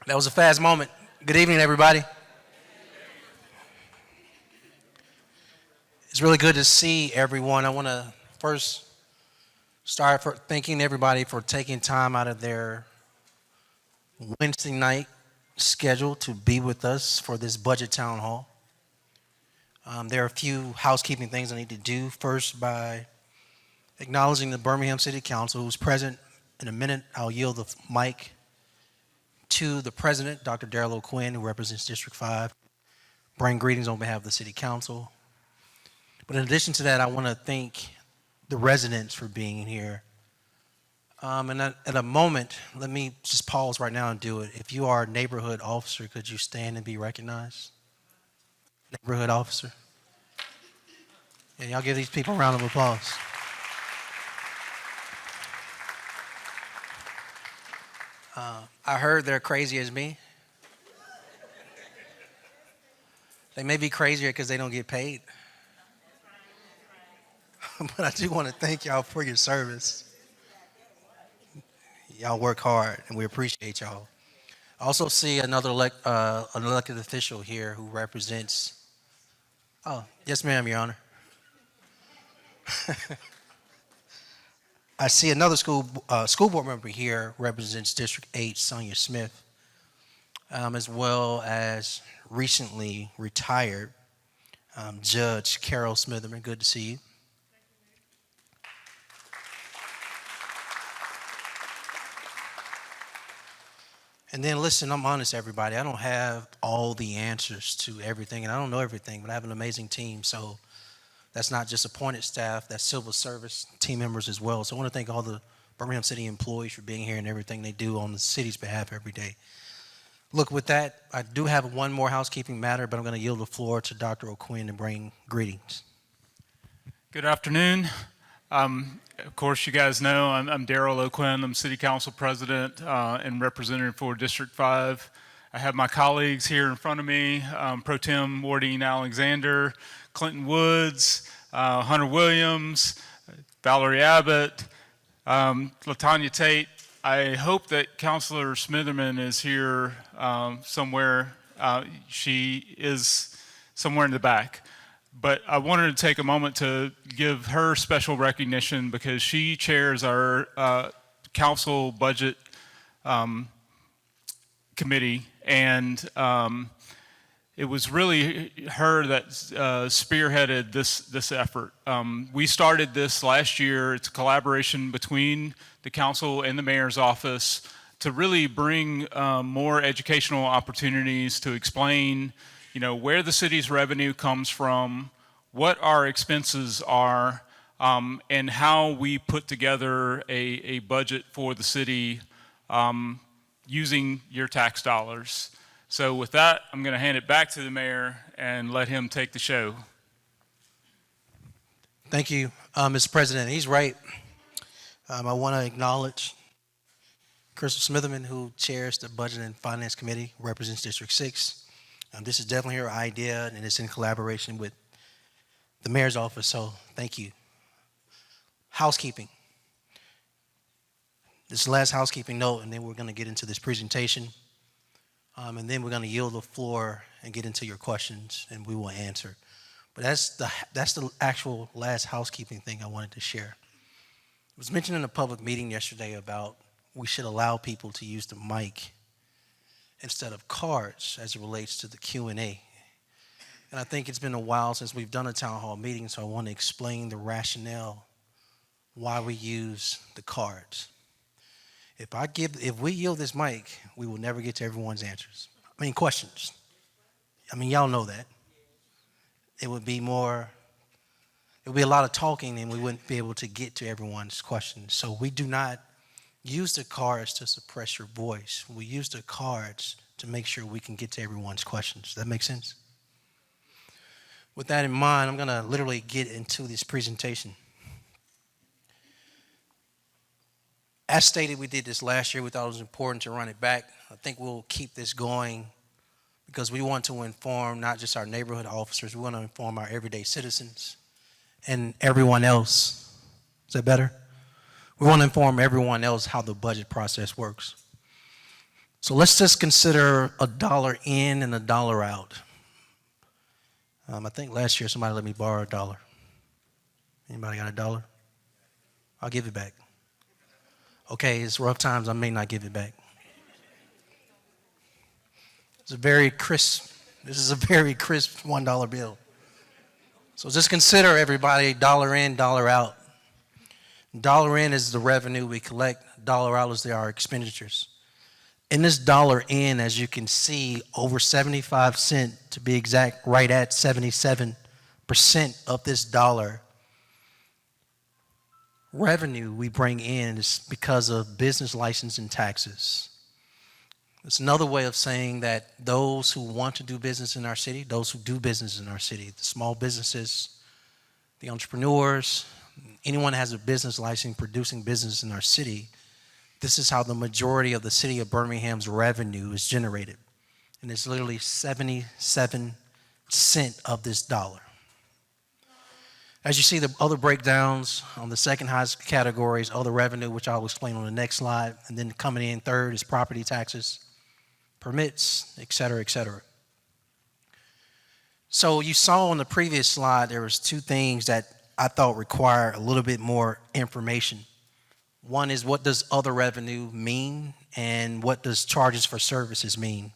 That was a fast moment. Good evening, everybody. It's really good to see everyone. I want to first start for thanking everybody for taking time out of their Wednesday night schedule to be with us for this budget town hall. There are a few housekeeping things I need to do. First, by acknowledging the Birmingham City Council, who's present. In a minute, I'll yield the mic to the president, Dr. Darrell O'Quinn, who represents District 5. Bring greetings on behalf of the City Council. But in addition to that, I want to thank the residents for being here. And at a moment, let me just pause right now and do it. If you are a neighborhood officer, could you stand and be recognized? Neighborhood officer. Yeah, y'all give these people a round of applause. I heard they're crazy as me. They may be crazier because they don't get paid. But I do want to thank y'all for your service. Y'all work hard, and we appreciate y'all. I also see another an elected official here who represents. Oh, yes, ma'am, Your Honor. I see another school board member here represents District 8, Sonia Smith, as well as recently retired Judge Carol Smitherman. Good to see you. And then listen, I'm honest, everybody. I don't have all the answers to everything, and I don't know everything, but I have an amazing team. So that's not just appointed staff, that's civil service team members as well. So I want to thank all the Birmingham City employees for being here and everything they do on the city's behalf every day. Look, with that, I do have one more housekeeping matter, but I'm going to yield the floor to Dr. O'Quinn to bring greetings. Good afternoon. Of course, you guys know I'm Darrell O'Quinn. I'm City Council President and representative for District 5. I have my colleagues here in front of me, Pro Tem Wardine Alexander, Clinton Woods, Hunter Williams, Valerie Abbott, LaTanya Tate. I hope that Councilor Smitherman is here somewhere. She is somewhere in the back. But I wanted to take a moment to give her special recognition because she chairs our council budget committee, and it was really her that spearheaded this effort. We started this last year. It's a collaboration between the council and the mayor's office to really bring more educational opportunities to explain where the city's revenue comes from, what our expenses are, and how we put together a budget for the city using your tax dollars. So with that, I'm going to hand it back to the mayor and let him take the show. Thank you, Mr. President. He's right. I want to acknowledge Crystal Smitherman, who chairs the Budget and Finance Committee, represents District 6. This is definitely her idea, and it's in collaboration with the mayor's office, so thank you. Housekeeping. This is the last housekeeping note, and then we're going to get into this presentation. And then we're going to yield the floor and get into your questions, and we will answer. But that's the actual last housekeeping thing I wanted to share. It was mentioned in a public meeting yesterday about we should allow people to use the mic instead of cards as it relates to the Q&A. And I think it's been a while since we've done a town hall meeting, so I want to explain the rationale why we use the cards. If we yield this mic, we will never get to everyone's answers. Questions. Y'all know that. It would be a lot of talking, and we wouldn't be able to get to everyone's questions. So we do not use the cards to suppress your voice. We use the cards to make sure we can get to everyone's questions. Does that make sense? With that in mind, I'm going to literally get into this presentation. As stated, we did this last year. We thought it was important to run it back. I think we'll keep this going because we want to inform not just our neighborhood officers, we want to inform our everyday citizens and everyone else. Is that better? We want to inform everyone else how the budget process works. So let's just consider a dollar in and a dollar out. I think last year somebody let me borrow a dollar. Anybody got a dollar? I'll give it back. Okay, it's rough times. I may not give it back. This is a very crisp $1 bill. So just consider, everybody, dollar in, dollar out. Dollar in is the revenue we collect. Dollar out is our expenditures. In this dollar in, as you can see, over 75 cents, to be exact, right at 77% of this dollar revenue we bring in is because of business license and taxes. It's another way of saying that those who want to do business in our city, those who do business in our city, the small businesses, the entrepreneurs, anyone that has a business license producing business in our city, this is how the majority of the City of Birmingham's revenue is generated. And it's literally 77 cents of this dollar. As you see the other breakdowns on the second highest categories, other revenue, which I'll explain on the next slide, and then coming in third is property taxes, permits, et cetera, et cetera. So you saw on the previous slide, there was two things that I thought require a little bit more information. One is, what does other revenue mean, and what does charges for services mean?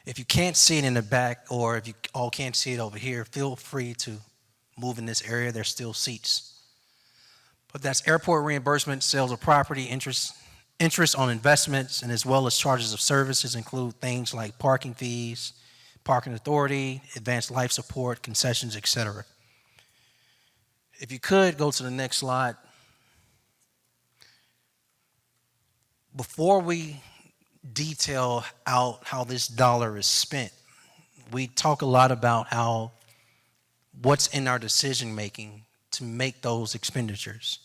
If you can't see it in the back, or if you all can't see it over here, feel free to move in this area. There's still seats. But that's airport reimbursement, sales of property, interest on investments, and as well as charges of services include things like parking fees, parking authority, advanced life support, concessions, etc. If you could go to the next slide. Before we detail out how this dollar is spent, we talk a lot about how what's in our decision making to make those expenditures.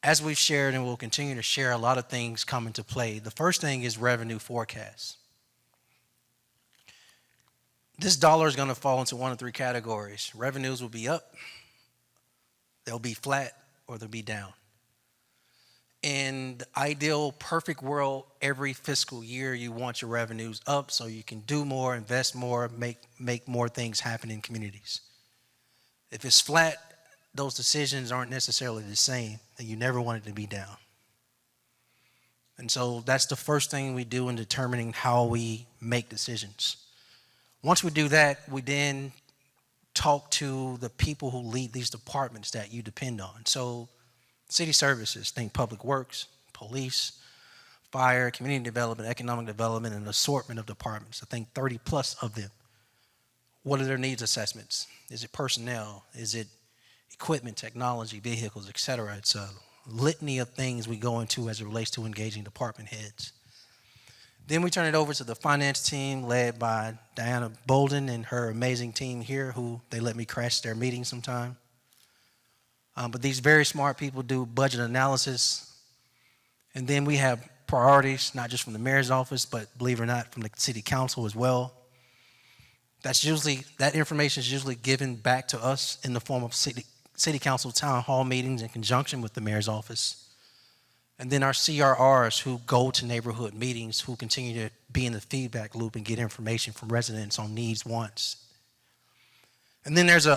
As we've shared and we'll continue to share, a lot of things come into play. The first thing is revenue forecast. This dollar is going to fall into one of three categories. Revenues will be up, they'll be flat, or they'll be down. In the ideal, perfect world, every fiscal year you want your revenues up so you can do more, invest more, make more things happen in communities. If it's flat, those decisions aren't necessarily the same, and you never want it to be down. And so that's the first thing we do in determining how we make decisions. Once we do that, we then talk to the people who lead these departments that you depend on. So city services, think public works, police, fire, community development, economic development, and an assortment of departments. I think 30 plus of them. What are their needs assessments? Is it personnel? Is it equipment, technology, vehicles, et cetera? It's a litany of things we go into as it relates to engaging department heads. Then we turn it over to the finance team led by Diana Bolden and her amazing team here, who they let me crash their meetings sometime. But these very smart people do budget analysis. And then we have priorities, not just from the mayor's office, but believe it or not, from the city council as well. That information is usually given back to us in the form of city council town hall meetings in conjunction with the mayor's office. And then our CRRs, who go to neighborhood meetings, who continue to be in the feedback loop and get information from residents on needs, wants. And then there's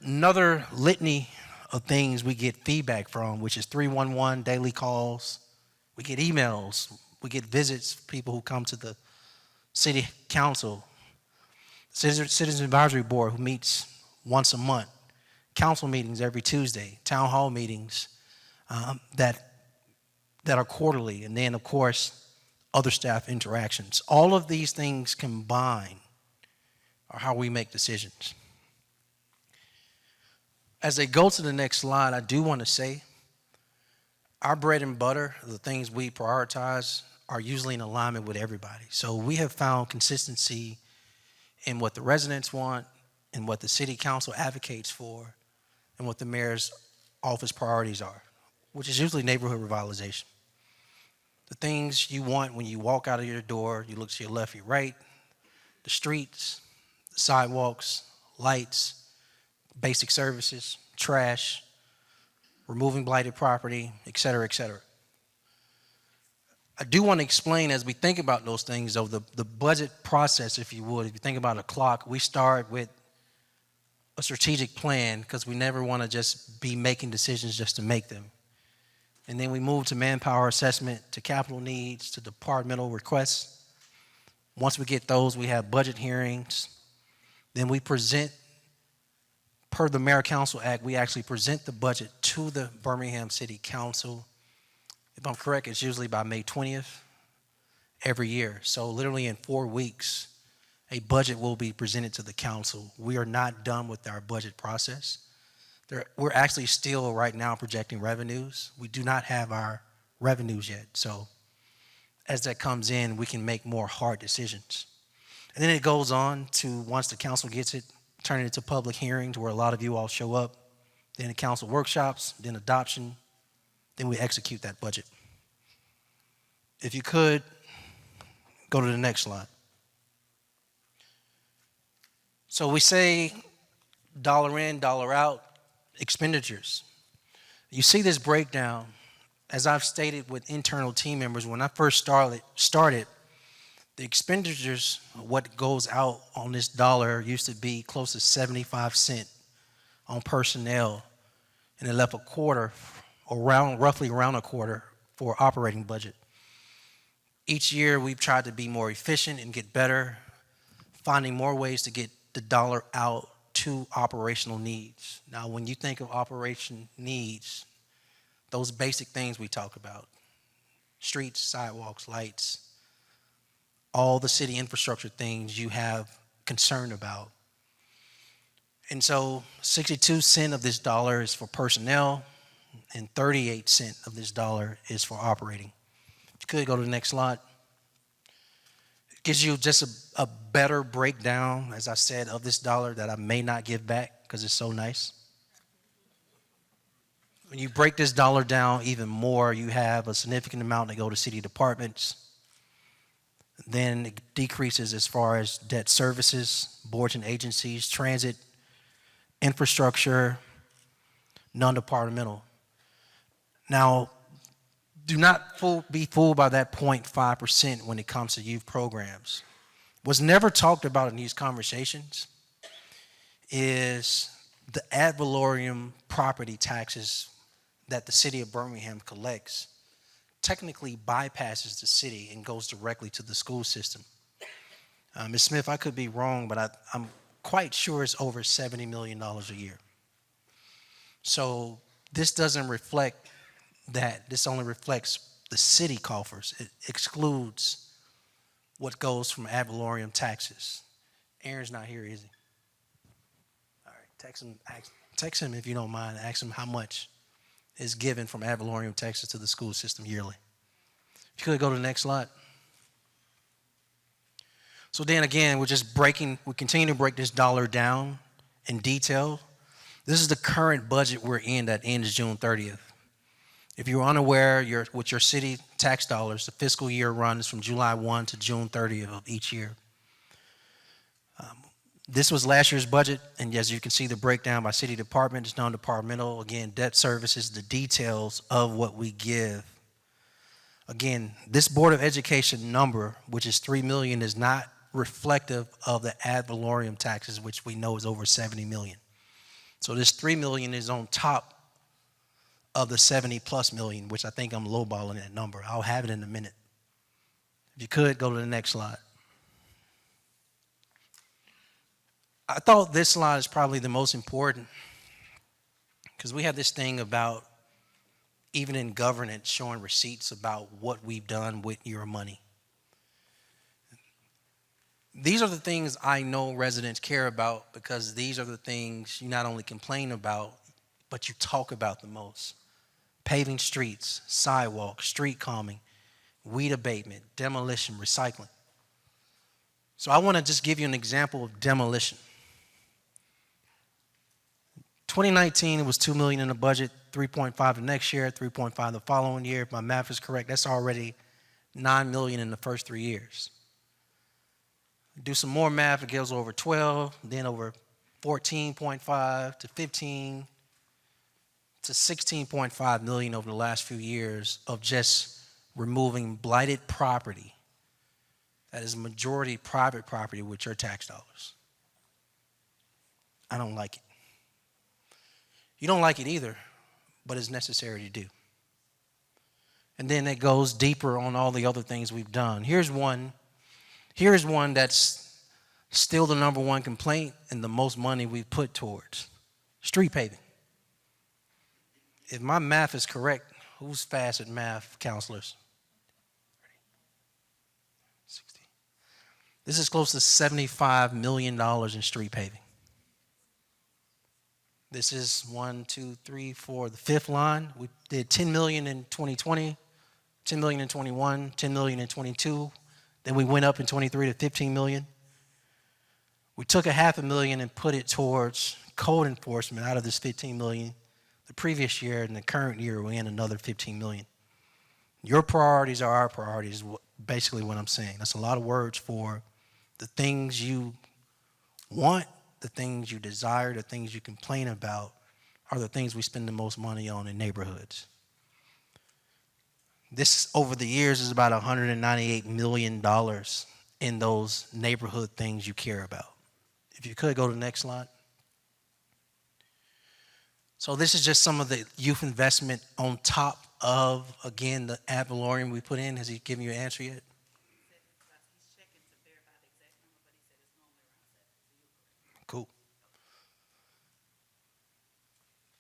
another litany of things we get feedback from, which is 311 daily calls. We get emails. We get visits, people who come to the city council, Citizen Advisory Board, who meets once a month, council meetings every Tuesday, town hall meetings that are quarterly, and then, of course, other staff interactions. All of these things combined are how we make decisions. As they go to the next slide, I do want to say our bread and butter, the things we prioritize, are usually in alignment with everybody. So we have found consistency in what the residents want, and what the city council advocates for, and what the mayor's office priorities are, which is usually neighborhood revitalization. The things you want when you walk out of your door, you look to your left, your right, the streets, the sidewalks, lights, basic services, trash, removing blighted property, et cetera, et cetera. I do want to explain as we think about those things, though, the budget process, if you would. If you think about a clock, we start with a strategic plan because we never want to just be making decisions just to make them. And then we move to manpower assessment, to capital needs, to departmental requests. Once we get those, we have budget hearings. Then we present, per the Mayor Council Act, we actually present the budget to the Birmingham City Council. If I'm correct, it's usually by May 20th every year. So literally in 4 weeks, a budget will be presented to the council. We are not done with our budget process. We're actually still right now projecting revenues. We do not have our revenues yet. So as that comes in, we can make more hard decisions. And then it goes on to, once the council gets it, turn it into public hearings where a lot of you all show up, then the council workshops, then adoption, then we execute that budget. If you could, go to the next slide. So we say dollar in, dollar out, expenditures. You see this breakdown, as I've stated with internal team members, when I first started, the expenditures, what goes out on this dollar used to be close to 75 cents on personnel, and it left a quarter, roughly around a quarter for operating budget. Each year we've tried to be more efficient and get better, finding more ways to get the dollar out to operational needs. Now, when you think of operation needs, those basic things we talk about, streets, sidewalks, lights, all the city infrastructure things you have concern about. And so 62 cents of this dollar is for personnel and 38 cents of this dollar is for operating. If you could go to the next slide. It gives you just a better breakdown, as I said, of this dollar that I may not give back because it's so nice. When you break this dollar down even more, you have a significant amount that go to city departments. Then it decreases as far as debt services, boards and agencies, transit, infrastructure, non-departmental. Now, do not be fooled by that 0.5% when it comes to youth programs. What's never talked about in these conversations is the ad valorem property taxes that the city of Birmingham collects technically bypasses the city and goes directly to the school system. Ms. Smith, I could be wrong, but I'm quite sure it's over $70 million a year. So this doesn't reflect that. This only reflects the city coffers. It excludes what goes from ad valorem taxes. Aaron's not here, is he? All right, text him if you don't mind. Ask him how much is given from ad valorem taxes to the school system yearly. If you could go to the next slide. So then again, we continue to break this dollar down in detail. This is the current budget we're in that ends June 30th. If you're unaware, with your city tax dollars, the fiscal year runs from July 1 to June 30th of each year. This was last year's budget, and as you can see, the breakdown by city department is non-departmental. Again, debt services, the details of what we give. Again, this Board of Education number, which is $3 million, is not reflective of the ad valorem taxes, which we know is over $70 million. So this $3 million is on top of the $70+ million, which I think I'm lowballing that number. I'll have it in a minute. If you could, go to the next slide. I thought this slide is probably the most important because we have this thing about, even in governance, showing receipts about what we've done with your money. These are the things I know residents care about because these are the things you not only complain about, but you talk about the most. Paving streets, sidewalks, street calming, weed abatement, demolition, recycling. So I want to just give you an example of demolition. 2019, it was $2 million in the budget, 3.5 the next year, 3.5 the following year. If my math is correct, that's already $9 million in the first 3 years. Do some more math, it goes over 12, then over 14.5 to 15 to 16.5 million over the last few years of just removing blighted property that is majority private property with your tax dollars. I don't like it. You don't like it either, but it's necessary to do. And then it goes deeper on all the other things we've done. Here's one that's still the number one complaint and the most money we've put towards street paving. If my math is correct, who's fast at math, counselors? 60. This is close to $75 million in street paving. This is 1, 2, 3, 4, the fifth line. We did $10 million in 2020, $10 million in 21, $10 million in 22. Then we went up in 23 to $15 million. We took $500,000 and put it towards code enforcement out of this $15 million. The previous year and the current year, we in another $15 million. Your priorities are our priorities, basically what I'm saying. That's a lot of words for the things you want, the things you desire, the things you complain about are the things we spend the most money on in neighborhoods. This, over the years, is about $198 million in those neighborhood things you care about. If you could go to the next slide. So this is just some of the youth investment on top of, again, the ad valorem we put in. Has he given you an answer yet? Cool.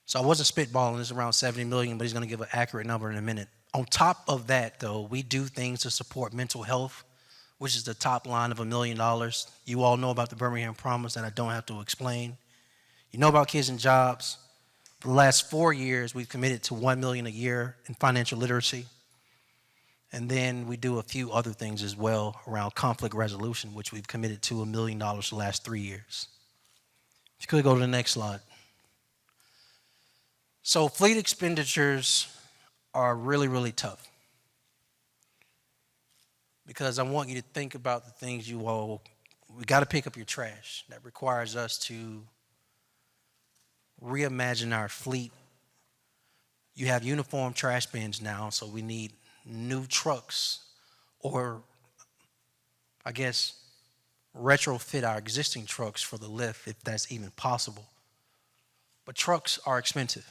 So I wasn't spitballing. It's around 70 million, but he's going to give an accurate number in a minute. On top of that, though, we do things to support mental health, which is the top line of $1 million. You all know about the Birmingham Promise that I don't have to explain. You know about kids and jobs. For the last 4 years, we've committed to $1 million a year in financial literacy. And then we do a few other things as well around conflict resolution, which we've committed to $1 million the last 3 years. If you could go to the next slide. So fleet expenditures are really, really tough, because I want you to think about the things you all, we got to pick up your trash. That requires us to reimagine our fleet. You have uniform trash bins now, so we need new trucks, or I guess retrofit our existing trucks for the lift if that's even possible. But trucks are expensive.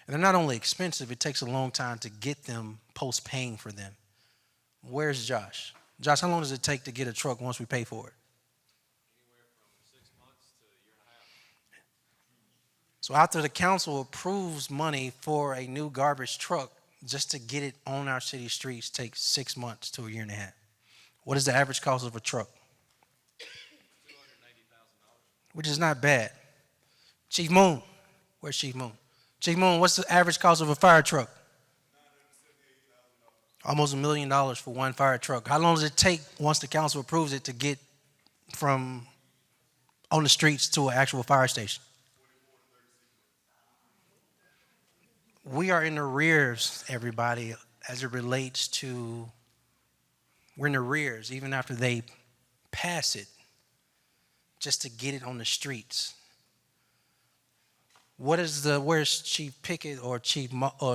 And they're not only expensive, it takes a long time to get them post paying for them. Where's Josh? Josh, how long does it take to get a truck once we pay for it? Anywhere from 6 months to a year and a half. So after the council approves money for a new garbage truck, just to get it on our city streets takes 6 months to a year and a half. What is the average cost of a truck? $280,000. Which is not bad. Chief Moon, where's Chief Moon? Chief Moon, what's the average cost of a fire truck? $978,000. Almost $1 million for one fire truck. How long does it take once the council approves it to get from on the streets to an actual fire station? 24 to 36 months. We are in arrears, everybody, as it relates to, we're in arrears even after they pass it, just to get it on the streets. Where's Chief Pickett or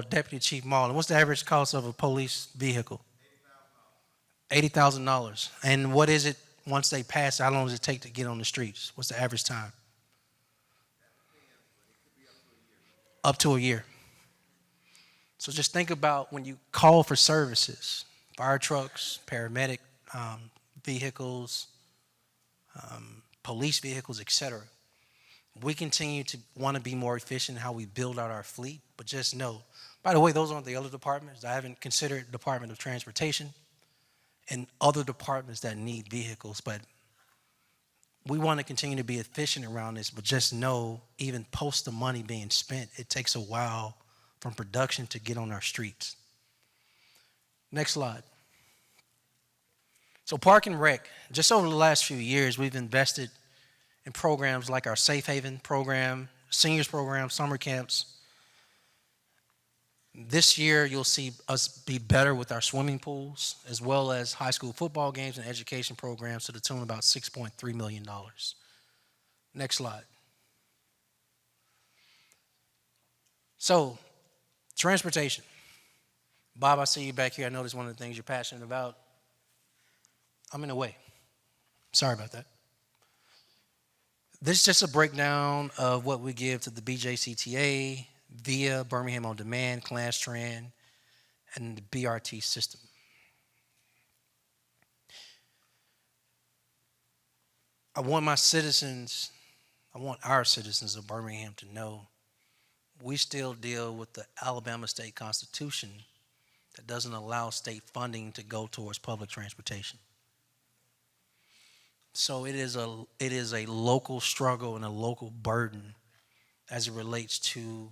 Deputy Chief Marlin? What's the average cost of a police vehicle? $80,000. And what is it once they pass? How long does it take to get on the streets? What's the average time? Up to a year. So just think about when you call for services, fire trucks, paramedic vehicles, police vehicles, etc. We continue to want to be more efficient in how we build out our fleet, but just know, by the way, those aren't the other departments. I haven't considered the Department of Transportation and other departments that need vehicles, but we want to continue to be efficient around this, but just know, even post the money being spent, it takes a while from production to get on our streets. Next slide. So Park and Rec, just over the last few years, we've invested in programs like our Safe Haven program, seniors program, summer camps. This year, you'll see us be better with our swimming pools, as well as high school football games and education programs to the tune of about $6.3 million. Next slide. So, transportation. Bob, I see you back here. I know this is one of the things you're passionate about. I'm in the way. Sorry about that. This is just a breakdown of what we give to the BJCTA via Birmingham On Demand, ClassTran, and the BRT system. I want our citizens of Birmingham to know we still deal with the Alabama state constitution that doesn't allow state funding to go towards public transportation. So it is a local struggle and a local burden as it relates to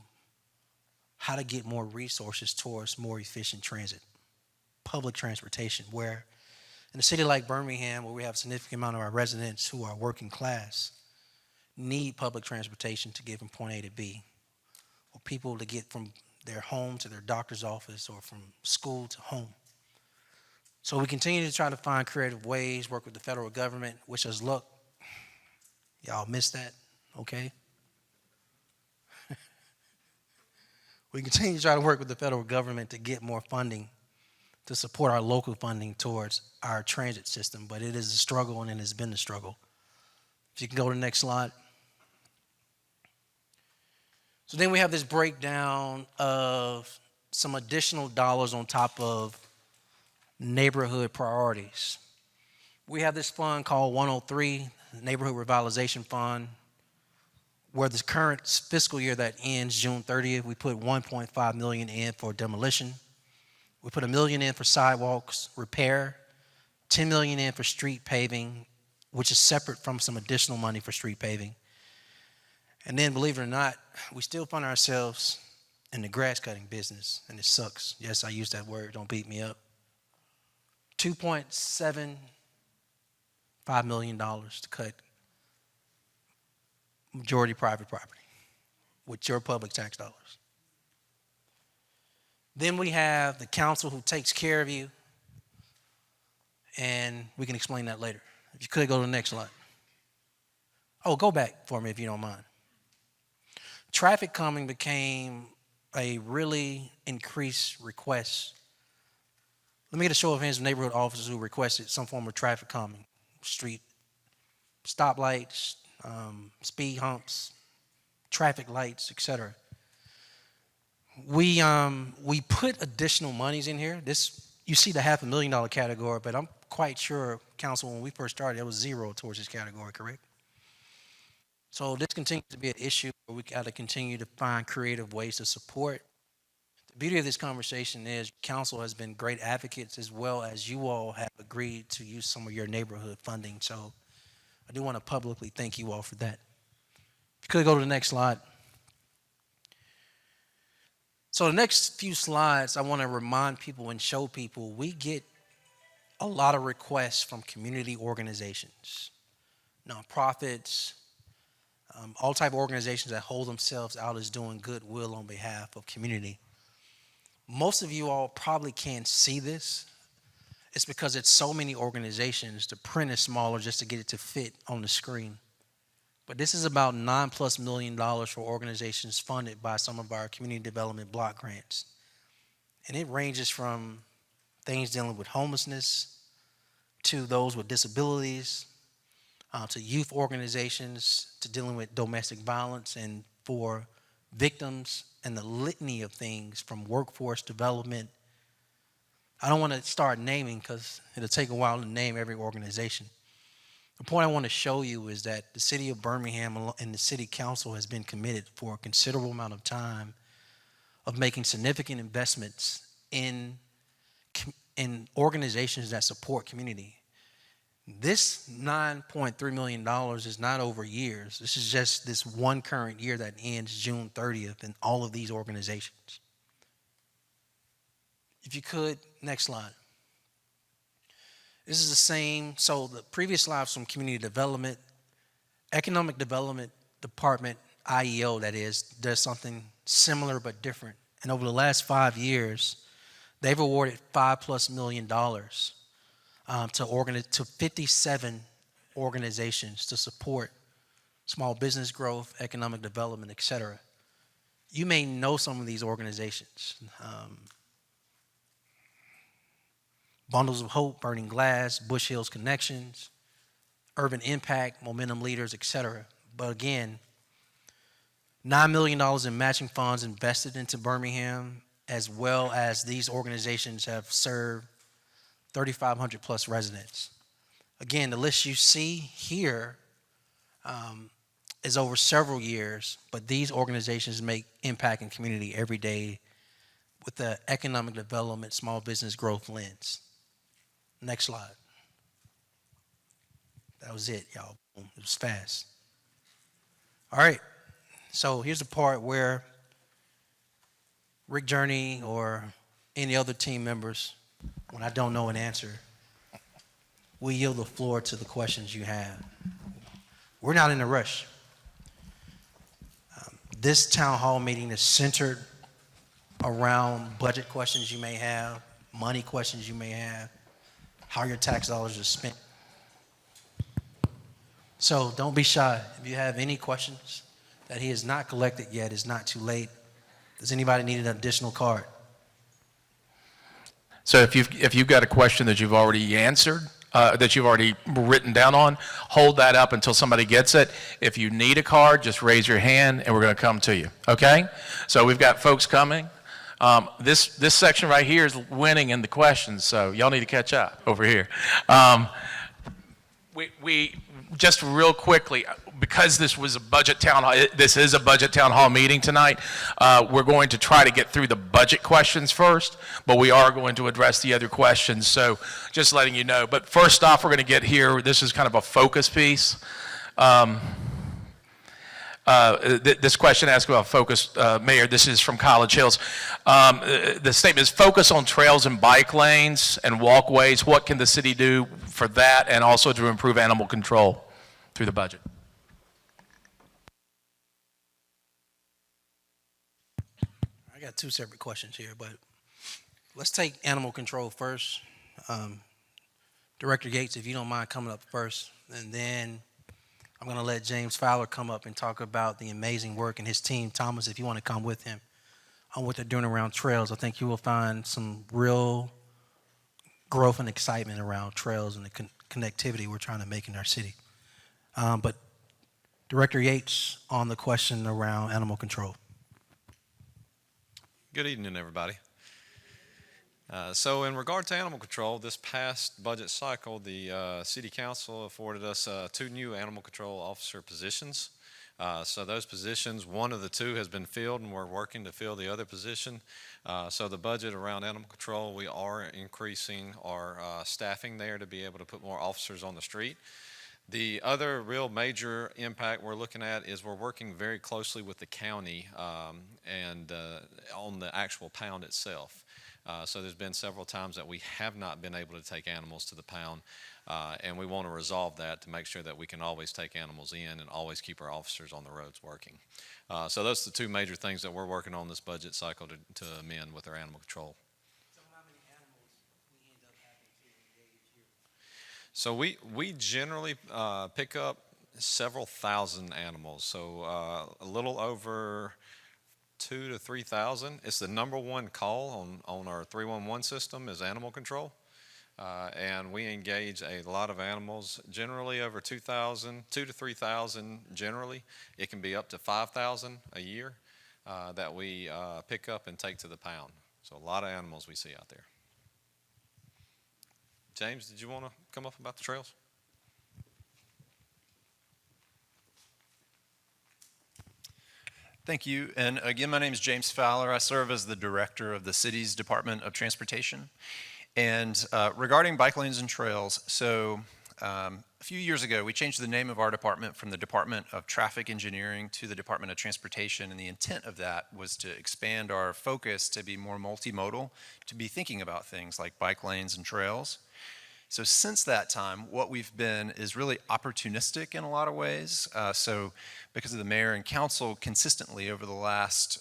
how to get more resources towards more efficient transit, public transportation, where in a city like Birmingham, where we have a significant amount of our residents who are working class, need public transportation to get from point A to B, or people to get from their home to their doctor's office or from school to home. So we continue to try to find creative ways, work with the federal government, wish us luck. Y'all missed that, okay? We continue to try to work with the federal government to get more funding to support our local funding towards our transit system, but it is a struggle and it has been a struggle. If you can go to the next slide. So then we have this breakdown of some additional dollars on top of neighborhood priorities. We have this fund called 103, Neighborhood Revitalization Fund, where the current fiscal year that ends June 30th, we put $1.5 million in for demolition. We put $1 million in for sidewalks repair, $10 million in for street paving, which is separate from some additional money for street paving. And then, believe it or not, we still find ourselves in the grass cutting business, and it sucks. Yes, I use that word, don't beat me up. $2.75 million to cut majority private property with your public tax dollars. Then we have the council who takes care of you, and we can explain that later. If you could go to the next slide. Oh, go back for me if you don't mind. Traffic calming became a really increased request. Let me get a show of hands of neighborhood officers who requested some form of traffic calming, street stoplights, speed humps, traffic lights, etc. We put additional monies in here. This, you see the $500,000 category, but I'm quite sure, council, when we first started, it was zero towards this category, correct? So this continues to be an issue where we got to continue to find creative ways to support. The beauty of this conversation is council has been great advocates, as well as you all have agreed to use some of your neighborhood funding. So I do want to publicly thank you all for that. If you could go to the next slide. So the next few slides, I want to remind people and show people we get a lot of requests from community organizations, nonprofits, all type of organizations that hold themselves out as doing goodwill on behalf of community. Most of you all probably can't see this. It's because it's so many organizations, the print is smaller just to get it to fit on the screen. But this is about $9+ million for organizations funded by some of our community development block grants. And it ranges from things dealing with homelessness to those with disabilities, to youth organizations, to dealing with domestic violence, and for victims, and the litany of things from workforce development. I don't want to start naming because it'll take a while to name every organization. The point I want to show you is that the city of Birmingham and the city council has been committed for a considerable amount of time of making significant investments in organizations that support community. This $9.3 million is not over years. This is just this one current year that ends June 30th in all of these organizations. If you could, next slide. This is the same, so the previous slide was from community development. Economic Development Department, IEO that is, does something similar but different. And over the last 5 years, they've awarded $5+ million to 57 organizations to support small business growth, economic development, etc. You may know some of these organizations. Bundles of Hope, Burning Glass, Bush Hills Connections, Urban Impact, Momentum Leaders, etc. But again, $9 million in matching funds invested into Birmingham, as well as these organizations have served 3,500 plus residents. Again, the list you see here is over several years, but these organizations make impact in community every day with the economic development, small business growth lens. Next slide. That was it, y'all. Boom. It was fast. All right. So here's the part where Rick Journey or any other team members, when I don't know an answer, we yield the floor to the questions you have. We're not in a rush. This town hall meeting is centered around budget questions you may have, money questions you may have, how your tax dollars are spent. So don't be shy. If you have any questions that he has not collected yet, it's not too late. Does anybody need an additional card? So if you've got a question that you've already answered, that you've already written down on, hold that up until somebody gets it. If you need a card, just raise your hand and we're going to come to you, okay? So we've got folks coming. This section right here is winning in the questions, so y'all need to catch up over here. We just real quickly, because this was a budget town hall, this is a budget town hall meeting tonight, we're going to try to get through the budget questions first, but we are going to address the other questions, so just letting you know. But first off, we're going to get here, this is kind of a focus piece. This question asks about focus, Mayor, this is from College Hills. The statement is focus on trails and bike lanes and walkways. What can the city do for that and also to improve animal control through the budget? I got two separate questions here, but let's take animal control first. Director Yates, if you don't mind coming up first, and then I'm going to let James Fowler come up and talk about the amazing work and his team. Thomas, if you want to come with him on what they're doing around trails, I think you will find some real growth and excitement around trails and the connectivity we're trying to make in our city. But Director Yates on the question around animal control. Good evening, everybody. So in regard to animal control, this past budget cycle, the City Council afforded us 2 new animal control officer positions. So those positions, one of the 2 has been filled, and we're working to fill the other position. So the budget around animal control, we are increasing our staffing there to be able to put more officers on the street. The other real major impact we're looking at is we're working very closely with the county and on the actual pound itself. So there's been several times that we have not been able to take animals to the pound, and we want to resolve that to make sure that we can always take animals in and always keep our officers on the roads working. So those are the 2 major things that we're working on this budget cycle to amend with our animal control. So how many animals we end up having to engage here? So we generally pick up several thousand animals, so a little over 2,000 to 3,000. It's the #1 call on our 311 system is animal control, and we engage a lot of animals, generally over 2,000, 2,000 to 3,000 generally. It can be up to 5,000 a year that we pick up and take to the pound. So a lot of animals we see out there. James, did you want to come up about the trails? Thank you. And again, my name is James Fowler. I serve as the director of the city's Department of Transportation. And regarding bike lanes and trails, so a few years ago, we changed the name of our department from the Department of Traffic Engineering to the Department of Transportation. And the intent of that was to expand our focus to be more multimodal, to be thinking about things like bike lanes and trails. So since that time, what we've been is really opportunistic in a lot of ways. So because of the mayor and council consistently over the last,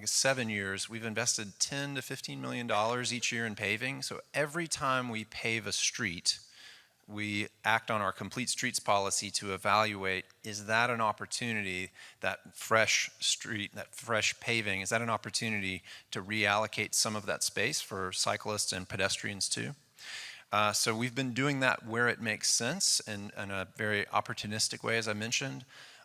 7 years, we've invested $10 to $15 million each year in paving. So every time we pave a street, we act on our complete streets policy to evaluate, is that an opportunity, that fresh street, that fresh paving, is that an opportunity to reallocate some of that space for cyclists and pedestrians too? So we've been doing that where it makes sense and in a very opportunistic way, as I mentioned.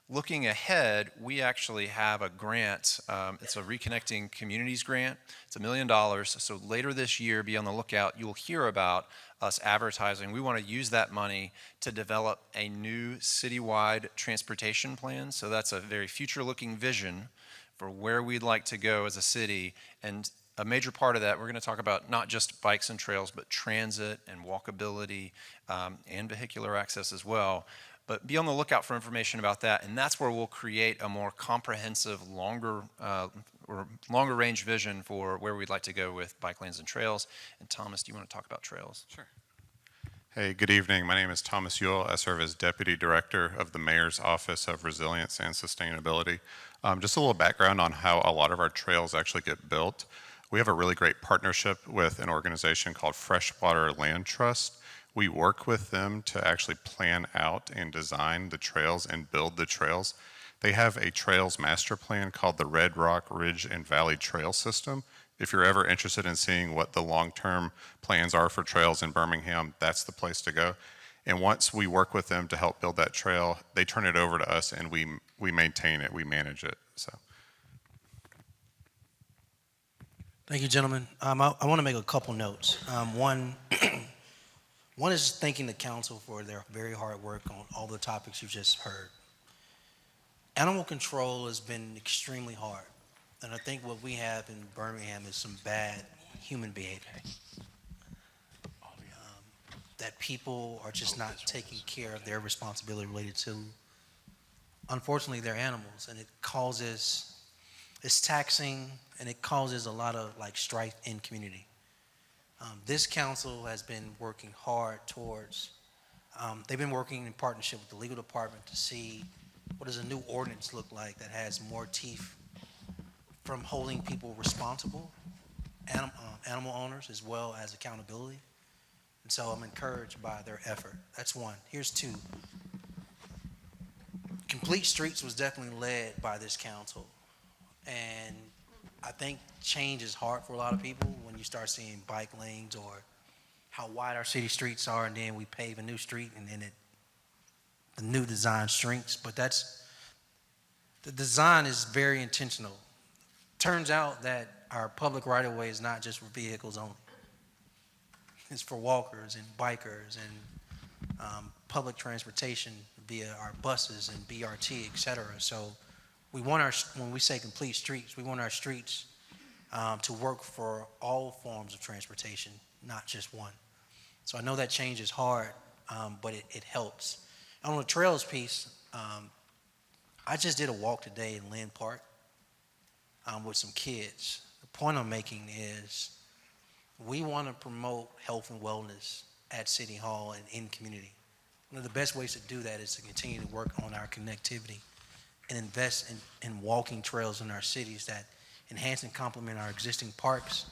Looking ahead, we actually have a grant. It's a Reconnecting Communities grant. It's $1 million. So later this year, be on the lookout. You'll hear about us advertising. We want to use that money to develop a new citywide transportation plan. So that's a very future-looking vision for where we'd like to go as a city. And a major part of that, we're going to talk about not just bikes and trails, but transit and walkability and vehicular access as well. But be on the lookout for information about that, and that's where we'll create a more comprehensive, longer range vision for where we'd like to go with bike lanes and trails. And Thomas, do you want to talk about trails? Sure. Hey, good evening. My name is Thomas Ewell. I serve as Deputy Director of the Mayor's Office of Resilience and Sustainability. Just a little background on how a lot of our trails actually get built. We have a really great partnership with an organization called Freshwater Land Trust. We work with them to actually plan out and design the trails and build the trails. They have a trails master plan called the Red Rock Ridge and Valley Trail System. If you're ever interested in seeing what the long-term plans are for trails in Birmingham, that's the place to go. And once we work with them to help build that trail, they turn it over to us and we maintain it, we manage it. So. Thank you, gentlemen. I want to make a couple notes. One is thanking the council for their very hard work on all the topics you just heard. Animal control has been extremely hard, and I think what we have in Birmingham is some bad human behavior. That people are just not taking care of their responsibility related to, unfortunately, their animals, and it's taxing, and it causes a lot of strife in community. This council has been working hard towards, they've been working in partnership with the legal department to see what does a new ordinance look like that has more teeth from holding people responsible, animal owners, as well as accountability. And so I'm encouraged by their effort. That's one. Here's two. Complete Streets was definitely led by this council. And I think change is hard for a lot of people when you start seeing bike lanes or how wide our city streets are, and then we pave a new street and then the new design shrinks. But the design is very intentional. Turns out that our public right-of-way is not just for vehicles only. It's for walkers and bikers and public transportation via our buses and BRT, et cetera. So when we say complete streets, we want our streets to work for all forms of transportation, not just one. So I know that change is hard, but it helps. On the trails piece, I just did a walk today in Lynn Park with some kids. The point I'm making is we want to promote health and wellness at City Hall and in community. One of the best ways to do that is to continue to work on our connectivity and invest in walking trails in our cities that enhance and complement our existing parks,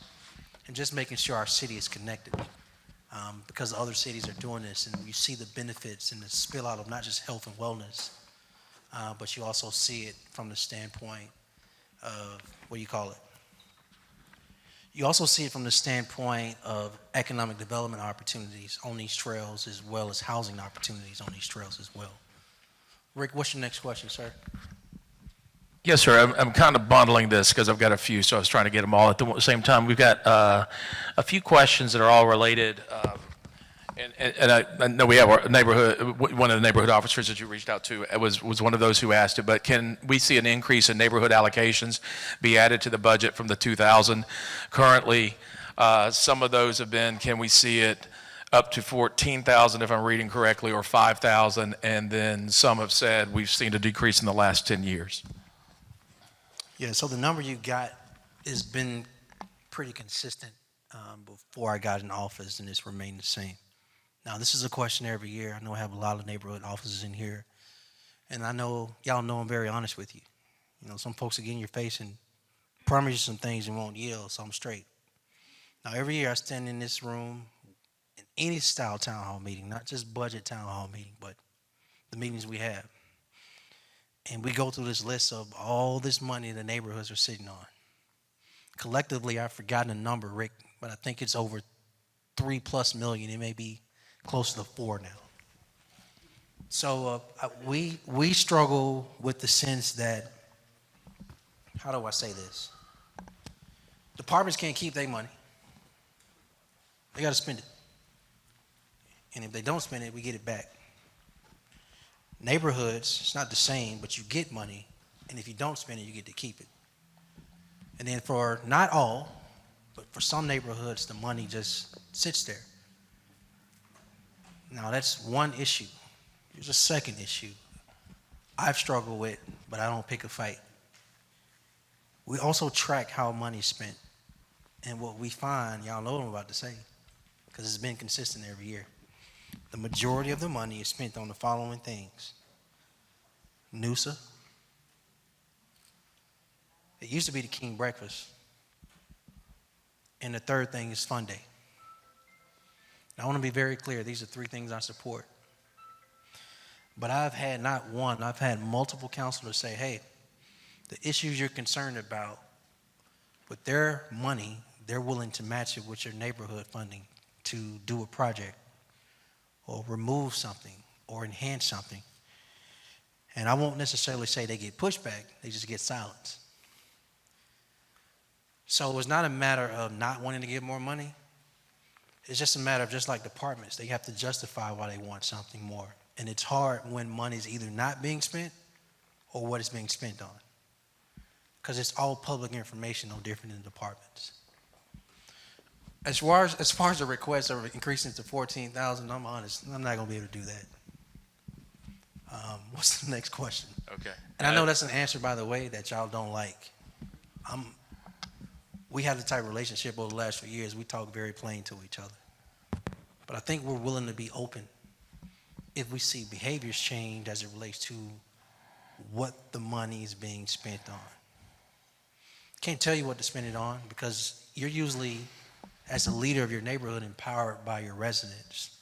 and just making sure our city is connected, because other cities are doing this, and you see the benefits and the spill out of not just health and wellness, but you also see it from the standpoint of, you also see it from the standpoint of economic development opportunities on these trails, as well as housing opportunities on these trails as well. Rick, what's your next question, sir? Yes, sir. I'm kind of bundling this because I've got a few, so I was trying to get them all at the same time. We've got a few questions that are all related. And I know we have our one of the neighborhood officers that you reached out to was one of those who asked it, but can we see an increase in neighborhood allocations be added to the budget from the 2,000? Currently, some of those have been, can we see it up to 14,000 if I'm reading correctly, or 5,000, and then some have said we've seen a decrease in the last 10 years. Yeah, so the number you got has been pretty consistent before I got in office, and it's remained the same. Now, this is a question every year. I know I have a lot of neighborhood officers in here, and I know y'all know I'm very honest with you. You know, some folks will get in your face and promise you some things and won't yield, so I'm straight. Now, every year I stand in this room in any style town hall meeting, not just budget town hall meeting, but the meetings we have. And we go through this list of all this money the neighborhoods are sitting on. Collectively, I've forgotten a number, Rick, but I think it's over 3+ million. It may be closer to 4 now. So we struggle with the sense that, how do I say this? Departments can't keep their money. They got to spend it. And if they don't spend it, we get it back. Neighborhoods, it's not the same, but you get money, and if you don't spend it, you get to keep it. And then for not all, but for some neighborhoods, the money just sits there. Now that's one issue. Here's a second issue I've struggled with, but I don't pick a fight. We also track how money is spent. And what we find, y'all know what I'm about to say, because it's been consistent every year. The majority of the money is spent on the following things: Noosa. It used to be the King Breakfast. And the third thing is Fun Day. Now, I want to be very clear. These are three things I support. But I've had not one, I've had multiple counselors say, hey, the issues you're concerned about, with their money, they're willing to match it with your neighborhood funding to do a project or remove something or enhance something. And I won't necessarily say they get pushback, they just get silence. So it's not a matter of not wanting to give more money. It's just a matter of, just like departments, they have to justify why they want something more. And it's hard when money's either not being spent or what it's being spent on, because it's all public information, no different than departments. As far as the request of increasing to 14,000, I'm honest, I'm not going to be able to do that. What's the next question? Okay. And I know that's an answer, by the way, that y'all don't like. We have the type of relationship over the last few years. We talk very plain to each other. But I think we're willing to be open if we see behaviors change as it relates to what the money is being spent on. Can't tell you what to spend it on, because you're usually, as a leader of your neighborhood, empowered by your residents.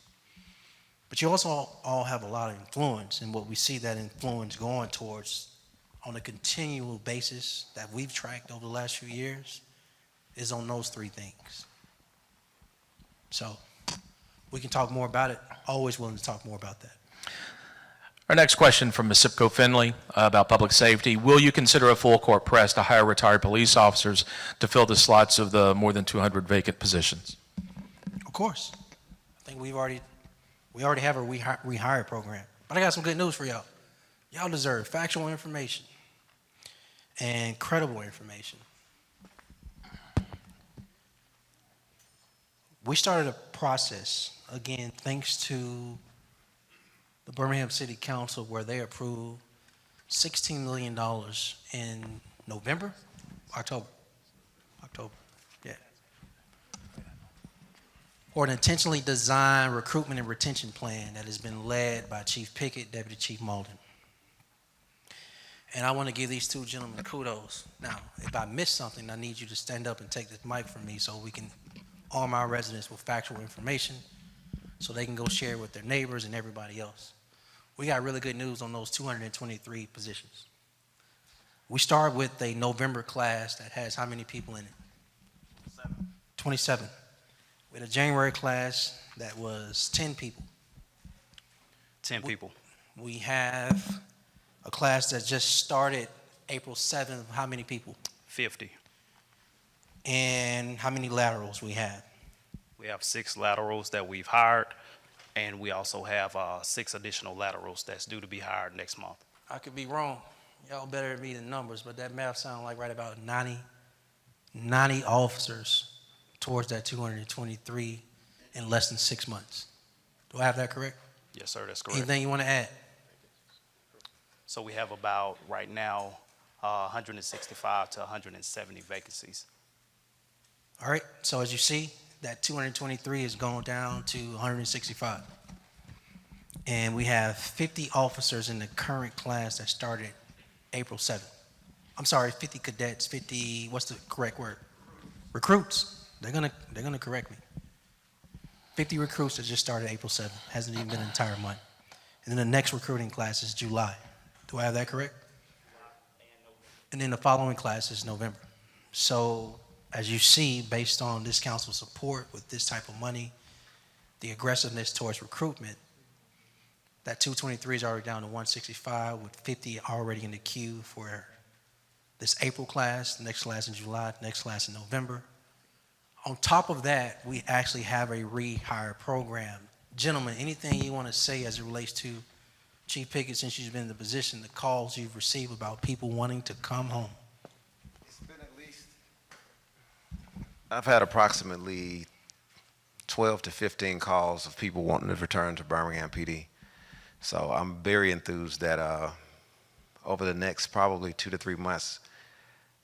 But you also all have a lot of influence, and what we see that influence going towards on a continual basis that we've tracked over the last few years is on those three things. So we can talk more about it. Always willing to talk more about that. Our next question from Ms. Sipco Finley about public safety. Will you consider a full court press to hire retired police officers to fill the slots of the more than 200 vacant positions? Of course. I think we already have a rehire program. But I got some good news for y'all. Y'all deserve factual information and credible information. We started a process, again, thanks to the Birmingham City Council, where they approved $16 million in October, yeah. Or an intentionally designed recruitment and retention plan that has been led by Chief Pickett, Deputy Chief Malden. And I want to give these two gentlemen kudos. Now, if I miss something, I need you to stand up and take this mic from me so we can arm our residents with factual information so they can go share with their neighbors and everybody else. We got really good news on those 223 positions. We start with a November class that has how many people in it? 27. We had a January class that was 10 people. 10 people. We have a class that just started April 7th. How many people? 50. And how many laterals we have? We have 6 laterals that we've hired, and we also have 6 additional laterals that's due to be hired next month. I could be wrong. Y'all better than me the numbers, but that math sounds like right about 90 officers towards that 223 in less than 6 months. Do I have that correct? Yes, sir, that's correct. Anything you want to add? So we have about, right now, 165 to 170 vacancies. All right, so as you see, that 223 is going down to 165. And we have 50 officers in the current class that started April 7th. I'm sorry, 50 cadets, 50, what's the correct word? Recruits. They're gonna correct me. 50 recruits that just started April 7th. Hasn't even been an entire month. And then the next recruiting class is July. Do I have that correct? And then the following class is November. So as you see, based on this council support with this type of money the aggressiveness towards recruitment, that 223 is already down to 165 with 50 already in the queue for this April class, the next class in July, the next class in November. On top of that, we actually have a rehire program. Gentlemen, anything you want to say as it relates to Chief Pickett, since you've been in the position, the calls you've received about people wanting to come home? It's been at least, I've had approximately 12 to 15 calls of people wanting to return to Birmingham PD. So I'm very enthused that over the next probably 2 to 3 months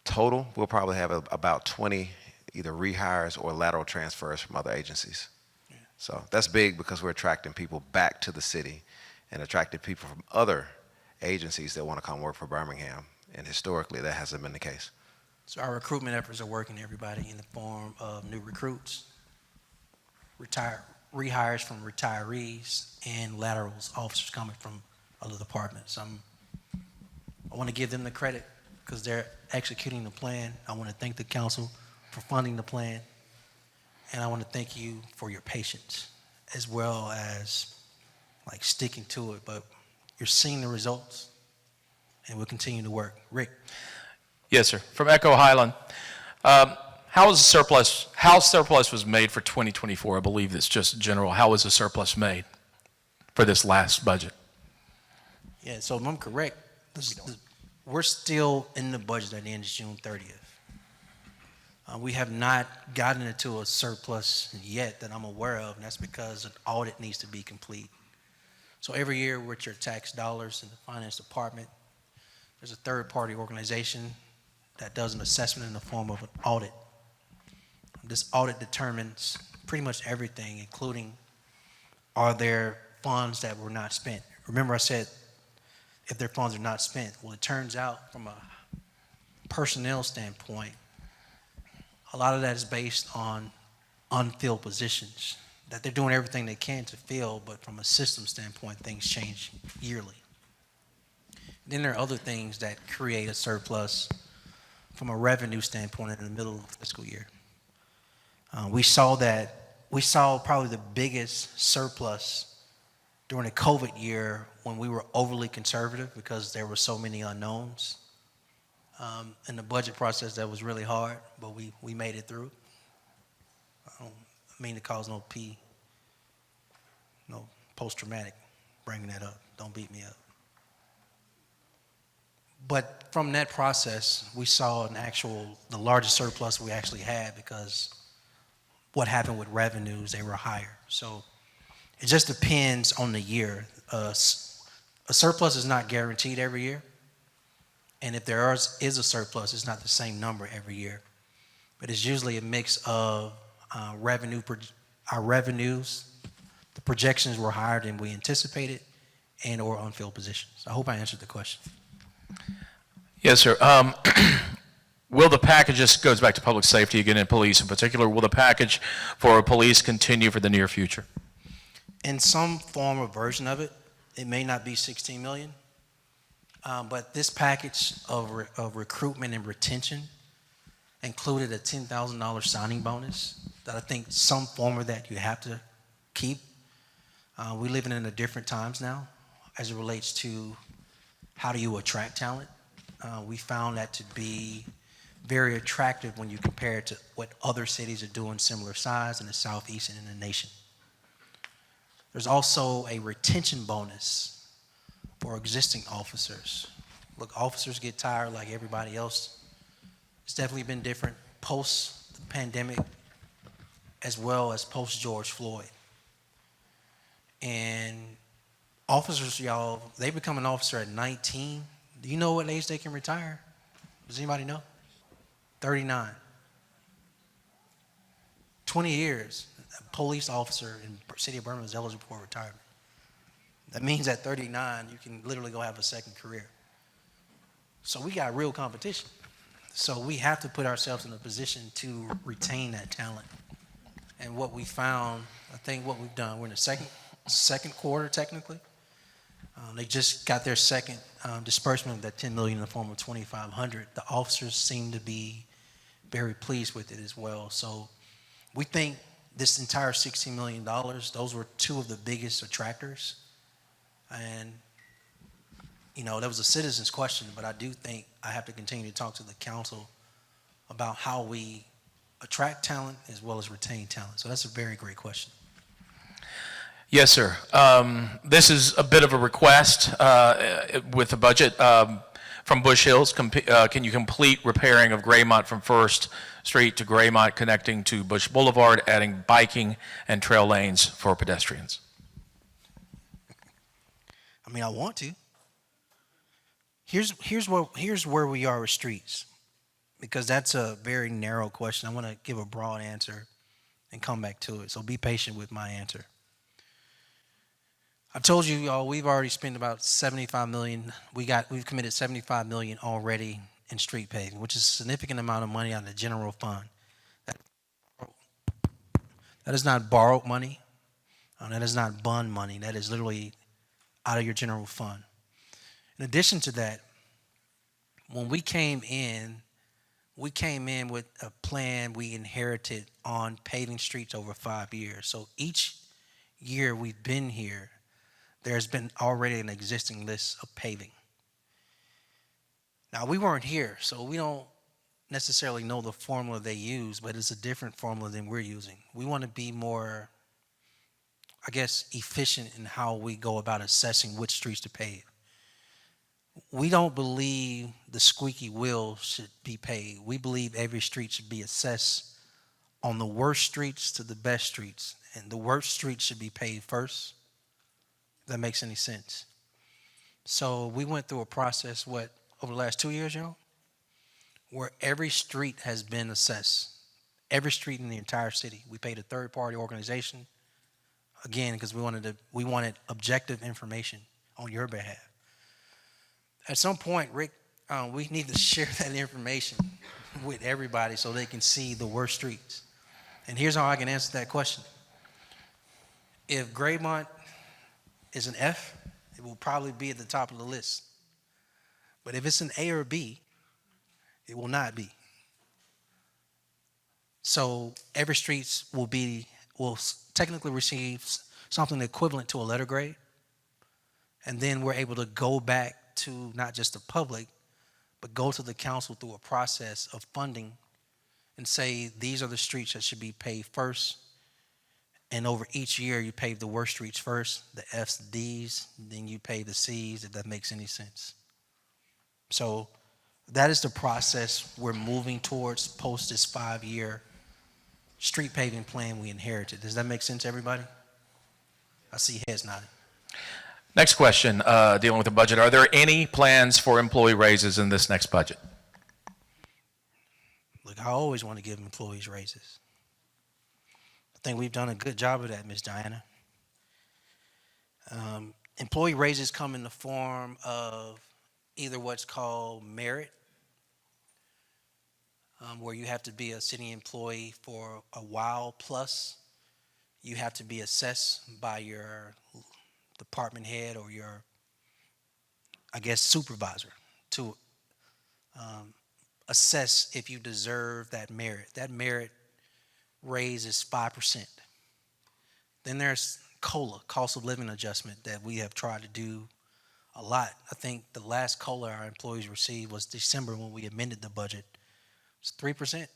total, we'll probably have about 20 either rehires or lateral transfers from other agencies. Yeah. So that's big because we're attracting people back to the city and attracting people from other agencies that want to come work for Birmingham. And historically, that hasn't been the case. So our recruitment efforts are working, everybody, in the form of new recruits, rehires from retirees, and laterals, officers coming from other departments. I want to give them the credit because they're executing the plan. I want to thank the council for funding the plan, and I want to thank you for your patience as well as like sticking to it, but you're seeing the results, and we'll continue to work. Rick. Yes, sir. From Echo Highland. How was the surplus? How surplus was made for 2024? I believe it's just general. How was the surplus made for this last budget? Yeah, so if I'm correct, we're still in the budget at the end of June 30th. We have not gotten into a surplus yet that I'm aware of, and that's because an audit needs to be complete. So every year with your tax dollars in the finance department, there's a third-party organization that does an assessment in the form of an audit. This audit determines pretty much everything, including are there funds that were not spent. Remember I said if their funds are not spent. Well, it turns out from a personnel standpoint, a lot of that is based on unfilled positions that they're doing everything they can to fill, but from a system standpoint, things change yearly. Then there are other things that create a surplus from a revenue standpoint in the middle of the fiscal year. We saw probably the biggest surplus during the COVID year when we were overly conservative because there were so many unknowns. In the budget process, that was really hard, but we made it through. I don't mean to cause no post-traumatic bringing that up. Don't beat me up. But from that process, we saw the largest surplus we actually had because what happened with revenues, they were higher. So it just depends on the year. A surplus is not guaranteed every year. And if there is a surplus, it's not the same number every year. But it's usually a mix of our revenues, the projections were higher than we anticipated, and or unfilled positions. I hope I answered the question. Yes, sir. Will the package, this goes back to public safety again and police in particular, will the package for police continue for the near future? In some form or version of it, it may not be 16 million, but this package of recruitment and retention included a $10,000 signing bonus that I think some form of that you have to keep. We're living in a different times now as it relates to how do you attract talent. We found that to be very attractive when you compare it to what other cities are doing similar size in the Southeast and in the nation. There's also a retention bonus for existing officers. Look, officers get tired like everybody else. It's definitely been different post the pandemic as well as post George Floyd. And officers, y'all, they become an officer at 19. Do you know what age they can retire? Does anybody know? 39. 20 years, a police officer in the City of Birmingham is eligible for retirement. That means at 39, you can literally go have a second career. So we got real competition. So we have to put ourselves in a position to retain that talent. And what we found, I think what we've done, we're in the second quarter technically. They just got their second disbursement of that $10 million in the form of $2,500. The officers seem to be very pleased with it as well. So we think this entire $16 million, those were two of the biggest attractors. And, you know, that was a citizen's question, but I do think I have to continue to talk to the council about how we attract talent as well as retain talent. So that's a very great question. Yes, sir. This is a bit of a request with the budget from Bush Hills. Can you complete repairing of Graymont from First Street to Graymont connecting to Bush Boulevard, adding biking and trail lanes for pedestrians? I mean, I want to. Here's where we are with streets, because that's a very narrow question. I want to give a broad answer and come back to it. So be patient with my answer. I told you, y'all, we've already spent about $75 million. We've committed $75 million already in street paving, which is a significant amount of money out of the general fund. That is not borrowed money. That is not bond money. That is literally out of your general fund. In addition to that, when we came in with a plan we inherited on paving streets over 5 years. So each year we've been here, there's been already an existing list of paving. Now, we weren't here, so we don't necessarily know the formula they use, but it's a different formula than we're using. We want to be more, I guess, efficient in how we go about assessing which streets to pave. We don't believe the squeaky wheel should be paved. We believe every street should be assessed on the worst streets to the best streets, and the worst streets should be paved first. If that makes any sense. So we went through a process, over the last 2 years, where every street has been assessed. Every street in the entire city. We paid a third-party organization, again, because we wanted objective information on your behalf. At some point, Rick, we need to share that information with everybody so they can see the worst streets. And here's how I can answer that question. If Graymont is an F, it will probably be at the top of the list. But if it's an A or B, it will not be. So every street will technically receive something equivalent to a letter grade. And then we're able to go back to not just the public, but go to the council through a process of funding and say, these are the streets that should be paved first. And over each year, you pave the worst streets first, the F's, the D's, then you pave the C's, if that makes any sense. So that is the process we're moving towards post this 5-year street paving plan we inherited. Does that make sense, everybody? I see heads nodding. Next question, dealing with the budget. Are there any plans for employee raises in this next budget? Look, I always want to give employees raises. I think we've done a good job of that, Ms. Diana. Employee raises come in the form of either what's called merit, where you have to be a city employee for a while, plus you have to be assessed by your department head or your, I guess, supervisor to assess if you deserve that merit. That merit raise is 5%. Then there's COLA, cost of living adjustment, that we have tried to do a lot. I think the last COLA our employees received was December when we amended the budget. It's 3%.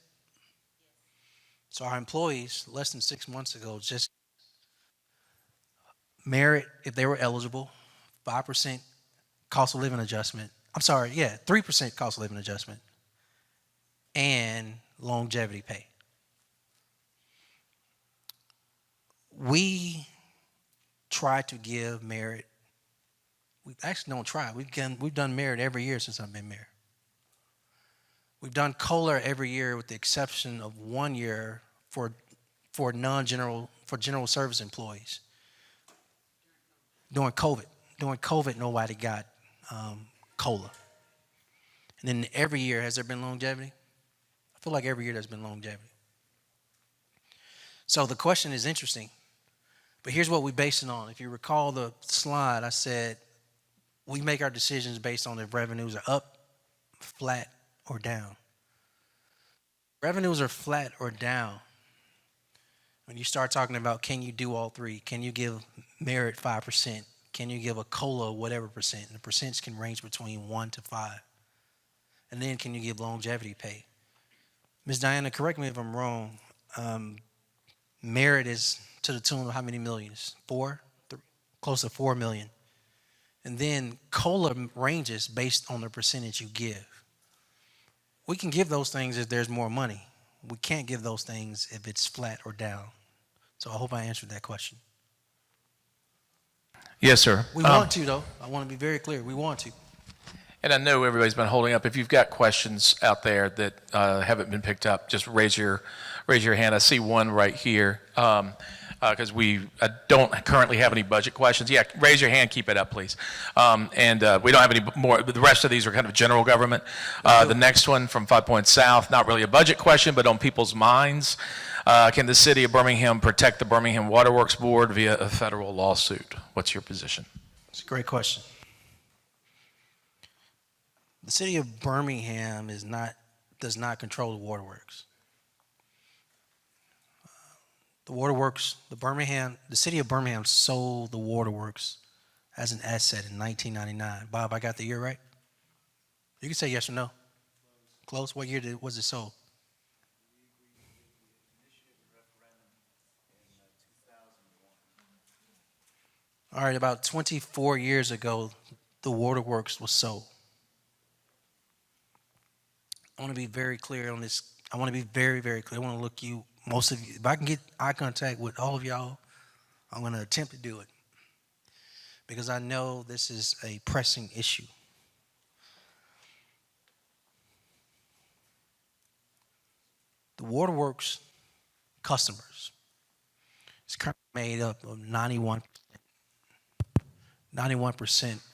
So our employees, less than 6 months ago, just merit, if they were eligible, 5% cost of living adjustment. 3% cost of living adjustment and longevity pay. We try to give merit. We actually don't try. We've done merit every year since I've been mayor. We've done COLA every year with the exception of 1 year for general service employees. During COVID, nobody got COLA. And then every year, has there been longevity? I feel like every year there's been longevity. So the question is interesting, but here's what we base it on. If you recall the slide, I said we make our decisions based on if revenues are up, flat, or down. Revenues are flat or down. When you start talking about can you do all three, can you give merit 5%, can you give a COLA whatever percent, and the percents can range between 1 to 5. And then can you give longevity pay? Ms. Diana, correct me if I'm wrong. Merit is to the tune of how many millions? 4? Close to 4 million. And then COLA ranges based on the percentage you give. We can give those things if there's more money. We can't give those things if it's flat or down. So I hope I answered that question. Yes, sir. We want to, though. I want to be very clear. We want to. And I know everybody's been holding up. If you've got questions out there that haven't been picked up, just raise your hand. I see one right here. Because we don't currently have any budget questions. Yeah, raise your hand, keep it up, please. And we don't have any more. The rest of these are kind of general government. The next one from 5 Points South, not really a budget question, but on people's minds. Can the City of Birmingham protect the Birmingham Waterworks Board via a federal lawsuit? What's your position? It's a great question. The City of Birmingham does not control the waterworks. The City of Birmingham sold the waterworks as an asset in 1999. Bob, I got the year right? You can say yes or no. Close. What year was it sold? All right, about 24 years ago, the waterworks was sold. I want to be very clear on this. I want to be very, very clear. I want to look you, most of you, if I can get eye contact with all of y'all, I'm going to attempt to do it because I know this is a pressing issue. The waterworks customers is currently made up of 91%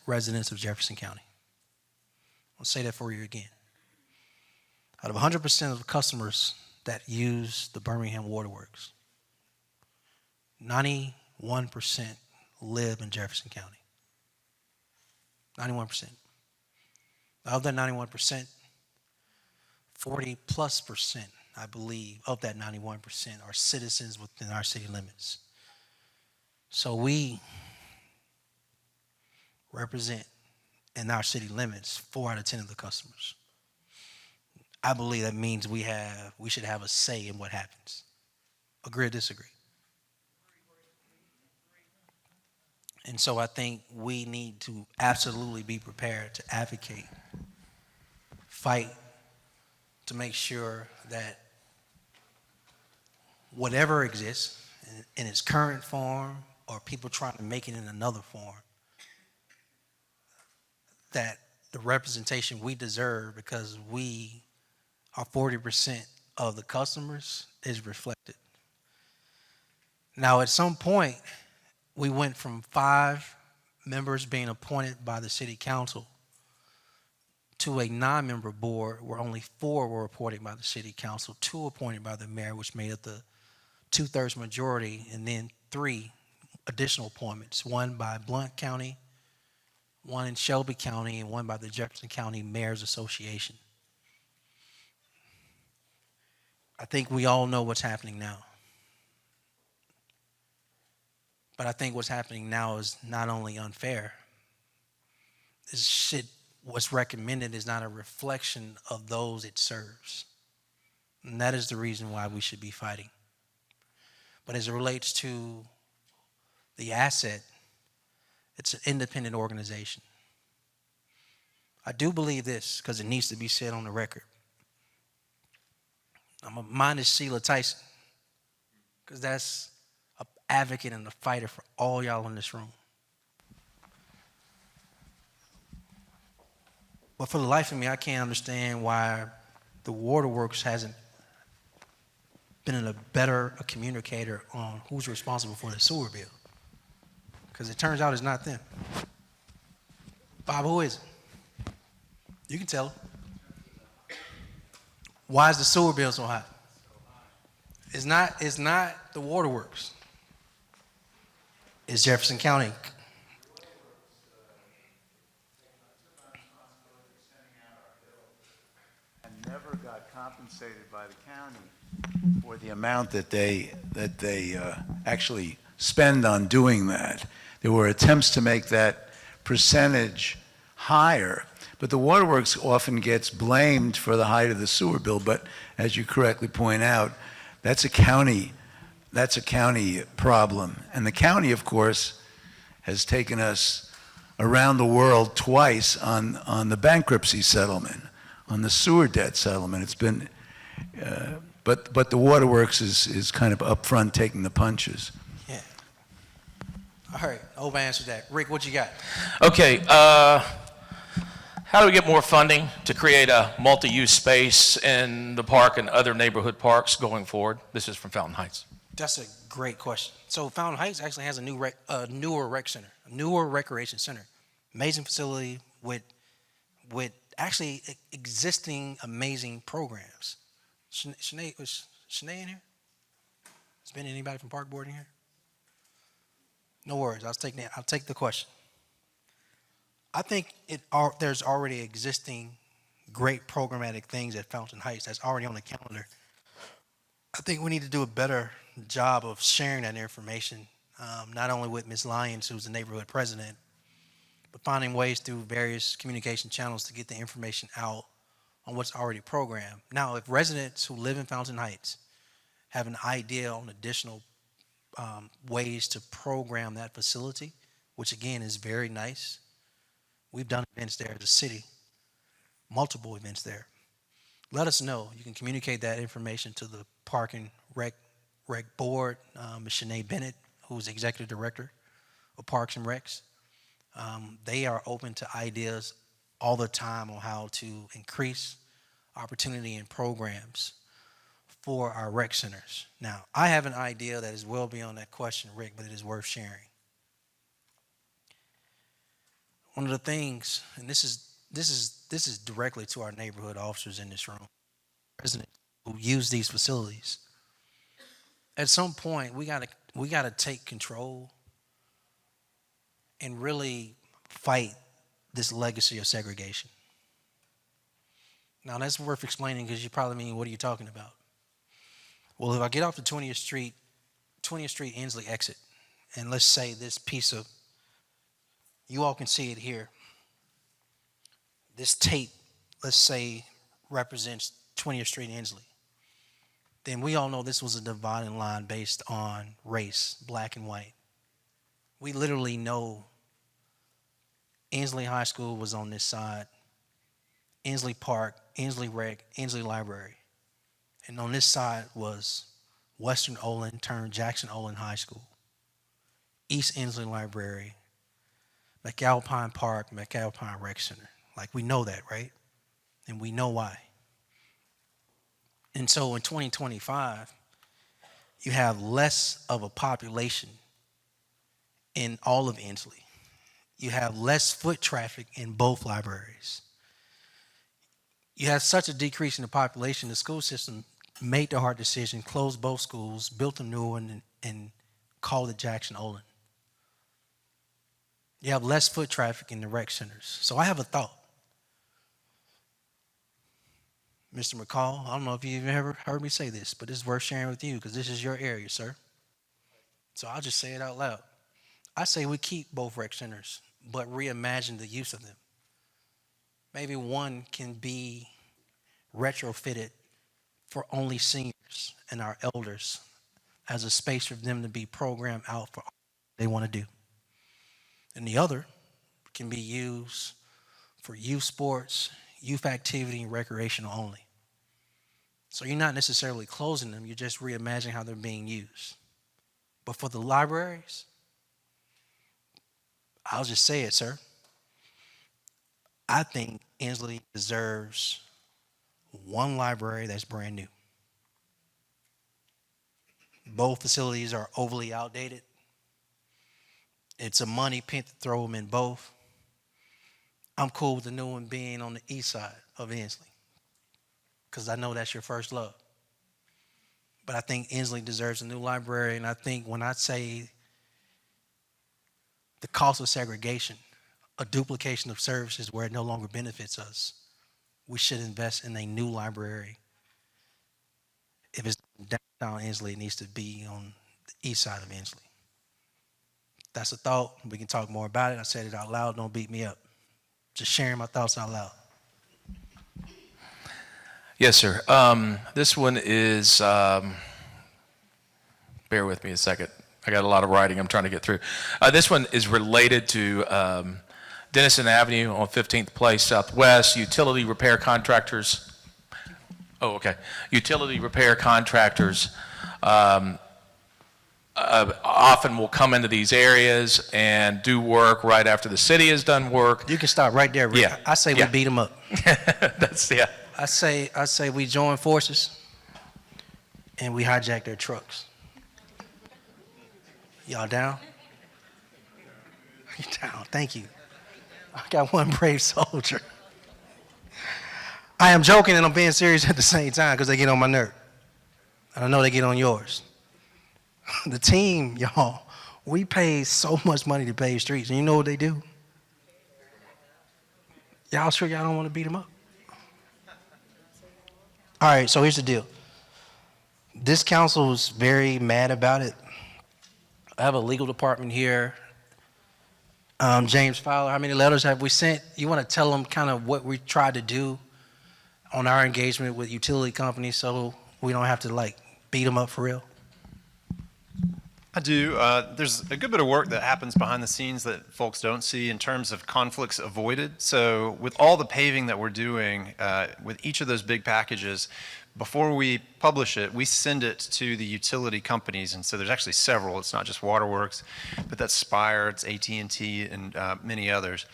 residents of Jefferson County. I'll say that for you again. Out of 100% of the customers that use the Birmingham Waterworks, 91% live in Jefferson County. 91%. Of that 91%, 40+%, I believe, of that 91% are citizens within our city limits. So we represent in our city limits 4 out of 10 of the customers. I believe that means we should have a say in what happens. Agree or disagree? And so I think we need to absolutely be prepared to advocate, fight to make sure that whatever exists in its current form or people trying to make it in another form, that the representation we deserve because we are 40% of the customers is reflected. Now, at some point, we went from 5 members being appointed by the city council to a 9-member board where only 4 were appointed by the city council, 2 appointed by the mayor, which made up the 2/3 majority, and then 3 additional appointments, 1 by Blount County, 1 in Shelby County, and 1 by the Jefferson County Mayor's Association. I think we all know what's happening now. But I think what's happening now is not only unfair, what's recommended is not a reflection of those it serves. And that is the reason why we should be fighting. But as it relates to the asset, it's an independent organization. I do believe this because it needs to be said on the record. Mine is Sheila Tyson because that's an advocate and a fighter for all y'all in this room. But for the life of me, I can't understand why the waterworks hasn't been a better communicator on who's responsible for the sewer bill. Because it turns out it's not them. Bob, who is it? You can tell them. Why is the sewer bill so high? It's not the waterworks. It's Jefferson County. And never got compensated by the county for the amount that they actually spend on doing that. There were attempts to make that percentage higher, but the waterworks often gets blamed for the height of the sewer bill. But as you correctly point out, that's a county problem. And the county, of course, has taken us around the world twice on the bankruptcy settlement, on the sewer debt settlement. It's been, but the waterworks is kind of upfront taking the punches. Yeah. All right, Ova answered that. Rick, what you got? Okay, how do we get more funding to create a multi-use space in the park and other neighborhood parks going forward? This is from Fountain Heights. That's a great question. So Fountain Heights actually has a newer rec center, a newer recreation center. Amazing facility with actually existing amazing programs. Shanae, was Shanae in here? Has been anybody from Park Board in here? No worries, I'll take the question. I think there's already existing great programmatic things at Fountain Heights that's already on the calendar. I think we need to do a better job of sharing that information, not only with Ms. Lyons, who's the neighborhood president, but finding ways through various communication channels to get the information out on what's already programmed. Now, if residents who live in Fountain Heights have an idea on additional ways to program that facility, which again is very nice. We've done events there as a city, multiple events there. Let us know. You can communicate that information to the Park and Rec Board, Ms. Shanae Bennett, who's Executive Director of Parks and Recs. They are open to ideas all the time on how to increase opportunity and programs for our rec centers. Now, I have an idea that is well beyond that question, Rick, but it is worth sharing. One of the things, and this is directly to our neighborhood officers in this room, residents who use these facilities. At some point, we gotta take control and really fight this legacy of segregation. Now, that's worth explaining because you probably mean, what are you talking about? Well, if I get off the 20th Street Inslee exit, and let's say this piece of, you all can see it here. This tape, let's say, represents 20th Street Inslee. Then we all know this was a dividing line based on race, black and white. We literally know Inslee High School was on this side, Inslee Park, Inslee Rec, Inslee Library. And on this side was Western Olin turned Jackson Olin High School, East Inslee Library, McAlpine Park, McAlpine Rec Center. Like, we know that, right? And we know why. And so in 2025, you have less of a population in all of Inslee. You have less foot traffic in both libraries. You have such a decrease in the population, the school system made the hard decision, closed both schools, built a new one, and called it Jackson Olin. You have less foot traffic in the rec centers. So I have a thought. Mr. McCall, I don't know if you've ever heard me say this, but it's worth sharing with you because this is your area, sir. So I'll just say it out loud. I say we keep both rec centers, but reimagine the use of them. Maybe one can be retrofitted for only seniors and our elders as a space for them to be programmed out for what they want to do. And the other can be used for youth sports, youth activity, and recreational only. So you're not necessarily closing them, you're just reimagining how they're being used. But for the libraries, I'll just say it, sir. I think Inslee deserves one library that's brand new. Both facilities are overly outdated. It's a money pit to throw them in both. I'm cool with the new one being on the east side of Inslee because I know that's your first love. But I think Inslee deserves a new library, and I think when I say the cost of segregation, a duplication of services where it no longer benefits us, we should invest in a new library downtown Inslee needs to be on the east side of Inslee. That's a thought. We can talk more about it. I said it out loud. Don't beat me up. Just sharing my thoughts out loud. Yes, sir. This one is, bear with me a second. I got a lot of writing I'm trying to get through. This one is related to Dennison Avenue on 15th Place Southwest, utility repair contractors. Oh, okay. Utility repair contractors often will come into these areas and do work right after the city has done work. You can stop right there, Rick. Yeah. I say we Yeah. beat them up. That's, yeah. I say we join forces and we hijack their trucks. Y'all down? You down? Thank you. I got one brave soldier. I am joking and I'm being serious at the same time because they get on my nerve. And I know they get on yours. The team, y'all, we pay so much money to pave streets, and you know what they do? Y'all sure y'all don't want to beat them up? All right, so here's the deal. This council is very mad about it. I have a legal department here. James Fowler, how many letters have we sent? You want to tell them kind of what we tried to do on our engagement with utility companies so we don't have to like beat them up for real? I do. There's a good bit of work that happens behind the scenes that folks don't see in terms of conflicts avoided. So with all the paving that we're doing, with each of those big packages, before we publish it, we send it to the utility companies. And so there's actually several. It's not just Waterworks, but that's Spire, it's AT&T, and many others.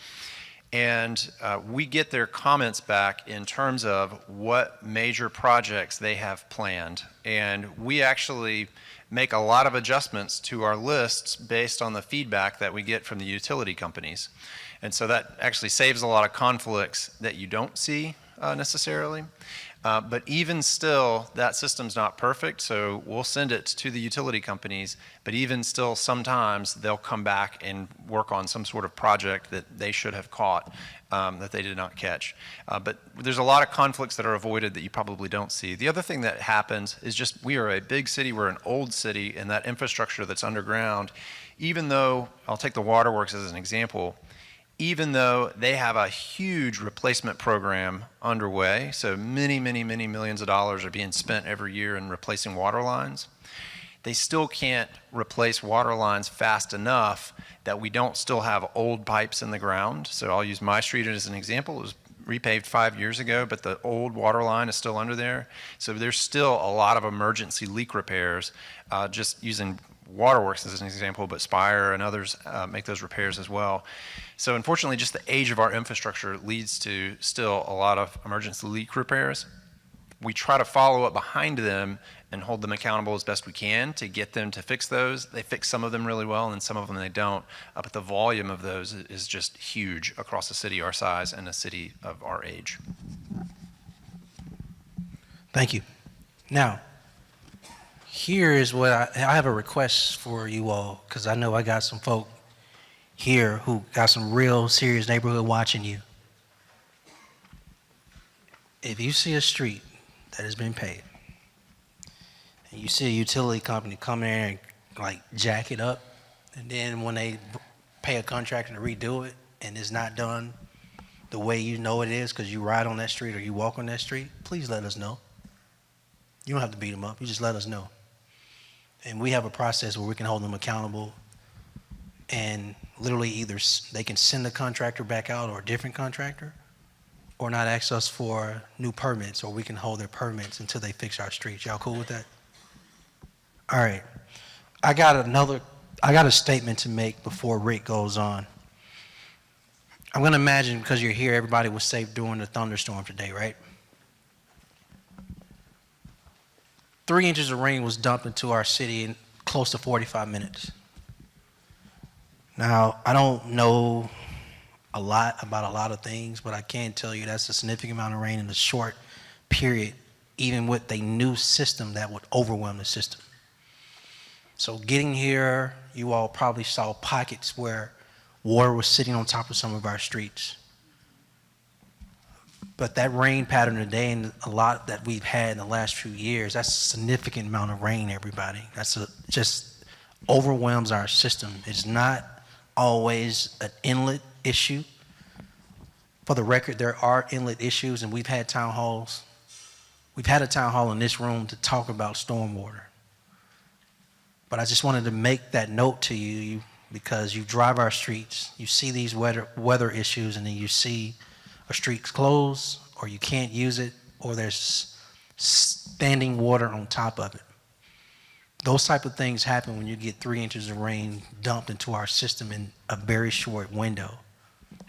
And we get their comments back in terms of what major projects they have planned. And we actually make a lot of adjustments to our lists based on the feedback that we get from the utility companies. And so that actually saves a lot of conflicts that you don't see necessarily. But even still, that system's not perfect, so we'll send it to the utility companies, but even still, sometimes they'll come back and work on some sort of project that they should have caught, that they did not catch. But there's a lot of conflicts that are avoided that you probably don't see. The other thing that happens is just we are a big city, we're an old city, and that infrastructure that's underground, even though, I'll take the Waterworks as an example, even though they have a huge replacement program underway, so many, many, many millions of dollars are being spent every year in replacing water lines, they still can't replace water lines fast enough that we don't still have old pipes in the ground. So I'll use my street as an example. It was repaved 5 years ago, but the old water line is still under there. So there's still a lot of emergency leak repairs, just using Waterworks as an example, but Spire and others make those repairs as well. So unfortunately, just the age of our infrastructure leads to still a lot of emergency leak repairs. We try to follow up behind them and hold them accountable as best we can to get them to fix those. They fix some of them really well, and then some of them they don't. But the volume of those is just huge across a city our size and a city of our age. Thank you. Now, here is what I have a request for you all, because I know I got some folk here who got some real serious neighborhood watching you. If you see a street that has been paved, and you see a utility company come in and like jack it up, and then when they pay a contractor to redo it and it's not done the way you know it is because you ride on that street or you walk on that street, please let us know. You don't have to beat them up, you just let us know. And we have a process where we can hold them accountable, and literally either they can send the contractor back out or a different contractor, or not ask us for new permits, or we can hold their permits until they fix our streets. Y'all cool with that? All right. I got a statement to make before Rick goes on. I'm gonna imagine, because you're here, everybody was safe during the thunderstorm today, right? 3 inches of rain was dumped into our city in close to 45 minutes. Now, I don't know a lot about a lot of things, but I can tell you that's a significant amount of rain in a short period, even with a new system that would overwhelm the system. So getting here, you all probably saw pockets where water was sitting on top of some of our streets. But that rain pattern today and a lot that we've had in the last few years, that's a significant amount of rain, everybody. Just overwhelms our system. It's not always an inlet issue. For the record, there are inlet issues, and we've had town halls. We've had a town hall in this room to talk about stormwater. But I just wanted to make that note to you because you drive our streets, you see these weather issues, and then you see a street's closed, or you can't use it, or there's standing water on top of it. Those type of things happen when you get 3 inches of rain dumped into our system in a very short window,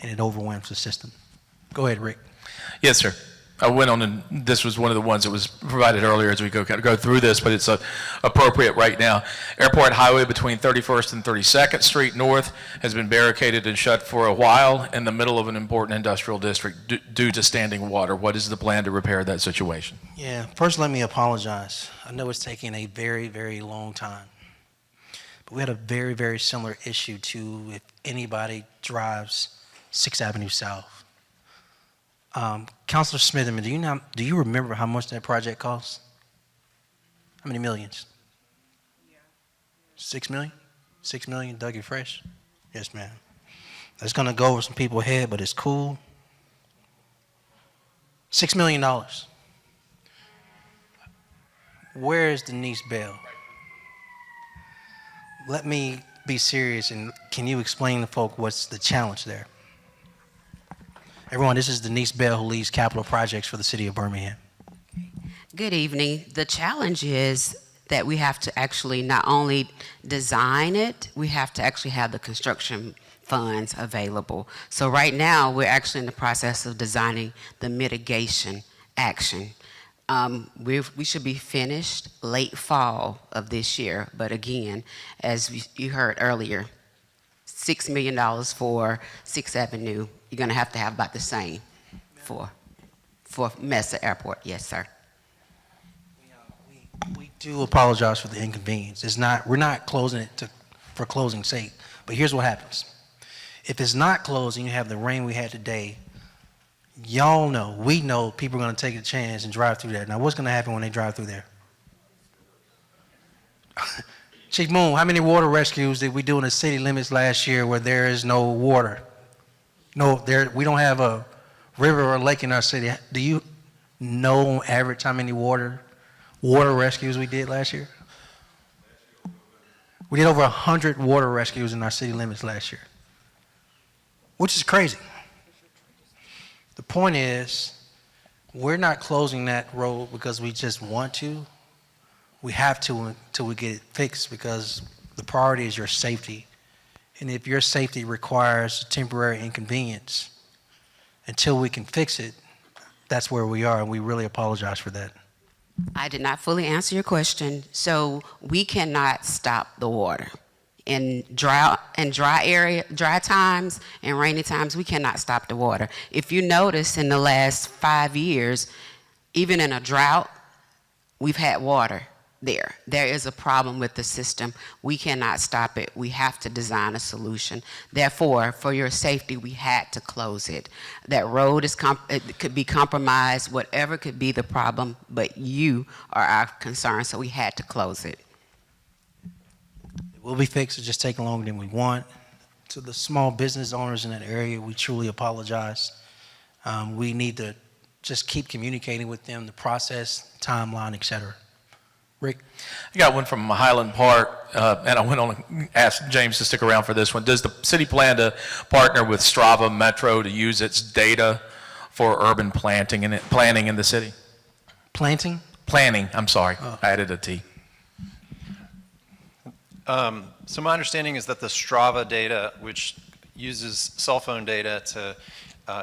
and it overwhelms the system. Go ahead, Rick. Yes, sir. I went on, and this was one of the ones that was provided earlier as we go through this, but it's appropriate right now. Airport Highway between 31st and 32nd Street North has been barricaded and shut for a while in the middle of an important industrial district due to standing water. What is the plan to repair that situation? Yeah, first let me apologize. I know it's taking a very, very long time. But we had a very, very similar issue to if anybody drives 6th Avenue South. Councilor Smitherman, do you remember how much that project cost? How many millions? 6 million? 6 million, Dougie Fresh? Yes, ma'am. That's gonna go over some people's head, but it's cool. $6 million. Where is Denise Bell? Let me be serious, and can you explain to folk what's the challenge there? Everyone, this is Denise Bell, who leads capital projects for the City of Birmingham. Good evening. The challenge is that we have to actually not only design it, we have to actually have the construction funds available. So right now, we're actually in the process of designing the mitigation action. We should be finished late fall of this year, but again, as you heard earlier, $6 million for 6th Avenue. You're going to have about the same for Mesa Airport. Yes, sir. We do apologize for the inconvenience. We're not closing it for closing's sake. But here's what happens. If it's not closed and you have the rain we had today, y'all know, we know people are going to take a chance and drive through there. Now, what's going to happen when they drive through there? Chief Moon, how many water rescues did we do in the city limits last year where there is no water? No, we don't have a river or a lake in our city. Do you know on average how many water rescues we did last year? We did over 100 water rescues in our city limits last year, which is crazy. The point is, we're not closing that road because we just want to. We have to until we get it fixed because the priority is your safety. And if your safety requires temporary inconvenience, until we can fix it, that's where we are, and we really apologize for that. I did not fully answer your question. So we cannot stop the water. In dry times and rainy times, we cannot stop the water. If you notice in the last 5 years, even in a drought, we've had water there. There is a problem with the system. We cannot stop it. We have to design a solution. Therefore, for your safety, we had to close it. That road it could be compromised, whatever could be the problem, but you are our concern, so we had to close it. It will be fixed. It's just taking longer than we want. To the small business owners in that area, we truly apologize. We need to just keep communicating with them, the process, timeline, et cetera. Rick? I got one from Highland Park, and I went on and asked James to stick around for this one. Does the city plan to partner with Strava Metro to use its data for urban planning in the city? Planting? Planning, I'm sorry. I added a T. So my understanding is that the Strava data, which uses cell phone data to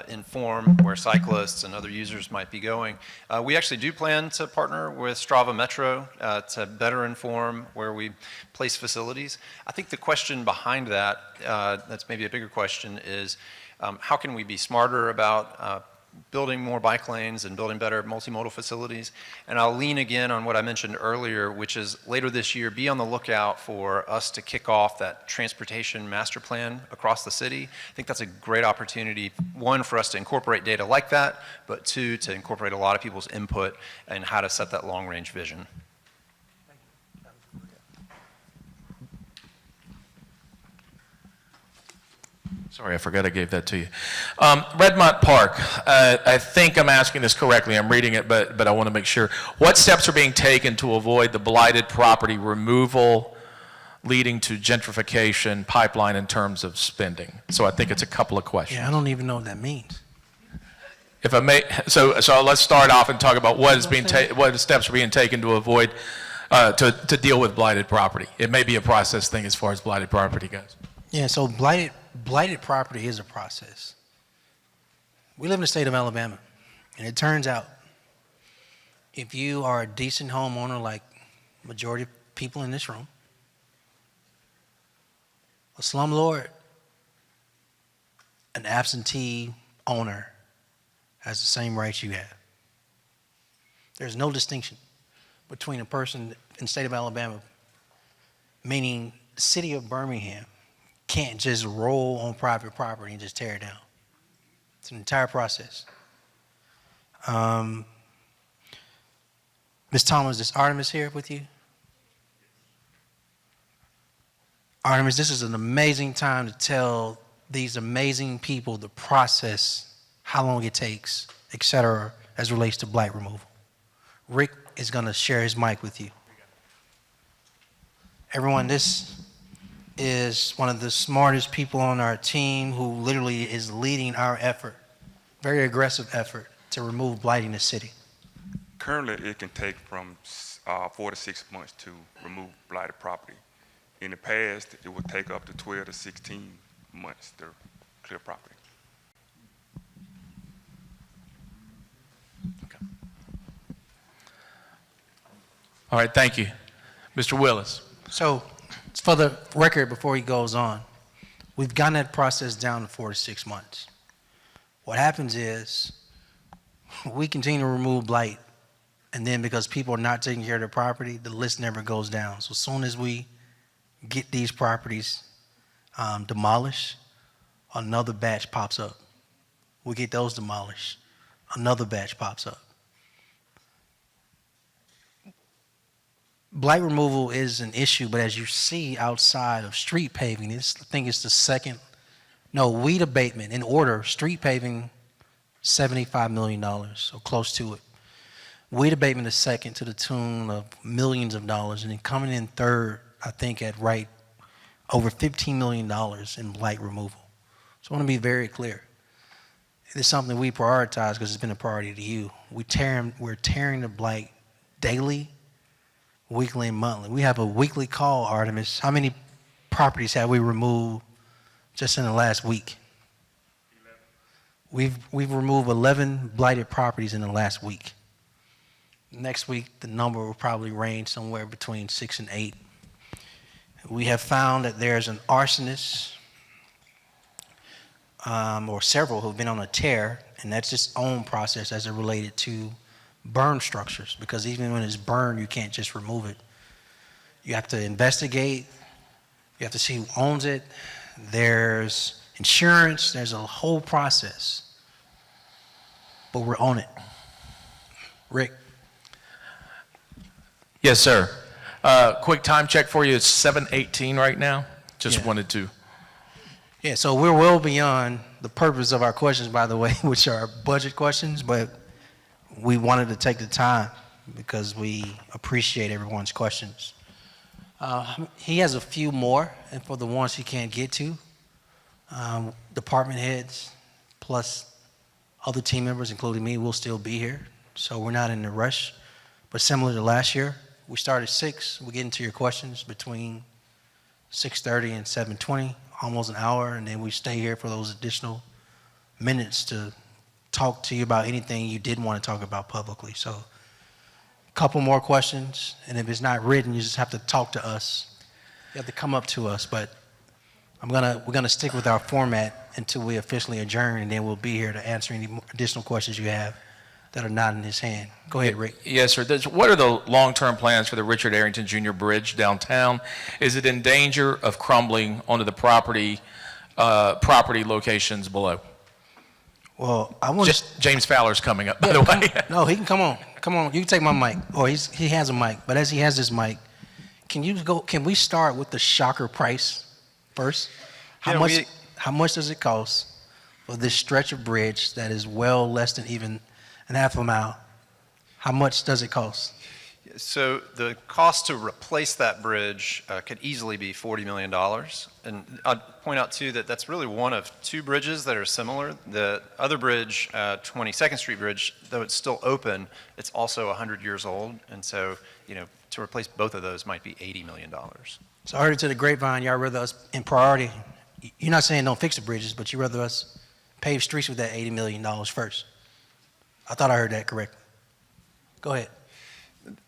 inform where cyclists and other users might be going. We actually do plan to partner with Strava Metro to better inform where we place facilities. I think the question behind that, that's maybe a bigger question, is how can we be smarter about building more bike lanes and building better multimodal facilities. And I'll lean again on what I mentioned earlier, which is later this year, be on the lookout for us to kick off that transportation master plan across the city. I think that's a great opportunity, one, for us to incorporate data like that, but two, to incorporate a lot of people's input and how to set that long-range vision. Sorry, I forgot I gave that to you. Redmont Park, I think I'm asking this correctly. I'm reading it, but I want to make sure. What steps are being taken to avoid the blighted property removal leading to gentrification pipeline in terms of spending? So I think it's a couple of questions. Yeah, I don't even know what that means. If I may, so let's start off and talk about what steps are being taken to avoid, to deal with blighted property. It may be a process thing as far as blighted property goes. Yeah, so blighted property is a process. We live in the state of Alabama, and it turns out if you are a decent homeowner like majority of people in this room, a slumlord, an absentee owner has the same rights you have. There's no distinction between a person in the state of Alabama, meaning the city of Birmingham can't just roll on private property and just tear it down. It's an entire process. Ms. Thomas, is Artemis here with you? Artemis, this is an amazing time to tell these amazing people the process, how long it takes, et cetera, as it relates to blight removal. Rick is going to share his mic with you. Everyone, this is one of the smartest people on our team who literally is leading our effort, very aggressive effort, to remove blight in the city. Currently, it can take from 4 to 6 months to remove blighted property. In the past, it would take up to 12 to 16 months to clear property. Okay. All right, thank you. Mr. Willis. So, for the record, before he goes on, we've gotten that process down to 4 to 6 months. What happens is we continue to remove blight, and then because people are not taking care of their property, the list never goes down. So as soon as we get these properties demolished, another batch pops up. We get those demolished, another batch pops up. Blight removal is an issue, but as you see outside of street paving, I think it's the second, weed abatement in order, street paving, $75 million, so close to it. Weed abatement is second to the tune of millions of dollars, and then coming in third, I think at over $15 million in blight removal. So I want to be very clear. It is something we prioritize because it's been a priority to you. We're tearing the blight daily, weekly and monthly. We have a weekly call, Artemis. How many properties have we removed just in the last week? 11. We've removed 11 blighted properties in the last week. Next week, the number will probably range somewhere between 6 and 8. We have found that there's an arsonist or several who've been on a tear, and that's its own process as it related to burn structures, because even when it's burned, you can't just remove it. You have to investigate. You have to see who owns it. There's insurance. There's a whole process. But we're on it. Rick. Yes, sir. Quick time check for you. It's 7:18 right now. Just wanted to. Yeah, so we're well beyond the purpose of our questions, by the way, which are budget questions, but we wanted to take the time because we appreciate everyone's questions. He has a few more, and for the ones he can't get to, department heads plus other team members, including me, will still be here. So we're not in a rush. But similar to last year, we start at 6. We get into your questions between 6:30 and 7:20, almost an hour, and then we stay here for those additional minutes to talk to you about anything you didn't want to talk about publicly. So a couple more questions, and if it's not written, you just have to talk to us. You have to come up to us, but we're gonna stick with our format, until we officially adjourn, and then we'll be here to answer any more additional questions you have that are not in his hand. Go ahead, Rick. Yes, sir. What are the long-term plans for the Richard Arrington Jr. Bridge downtown? Is it in danger of crumbling onto the property locations below? Well, I want to. James Fowler's coming up, by the way. No, he can come on. Come on, you can take my mic. Or he has a mic, but as he has this mic, can we start with the shocker price first? How much does it cost for this stretch of bridge that is well less than even an half a mile? How much does it cost? So the cost to replace that bridge could easily be $40 million. And I'd point out too that that's really one of two bridges that are similar. The other bridge, 22nd Street Bridge, though it's still open, it's also 100 years old. And so, to replace both of those might be $80 million. So I heard it to the grapevine, y'all rather us in priority. You're not saying don't fix the bridges, but you rather us pave streets with that $80 million first. I thought I heard that correctly. Go ahead.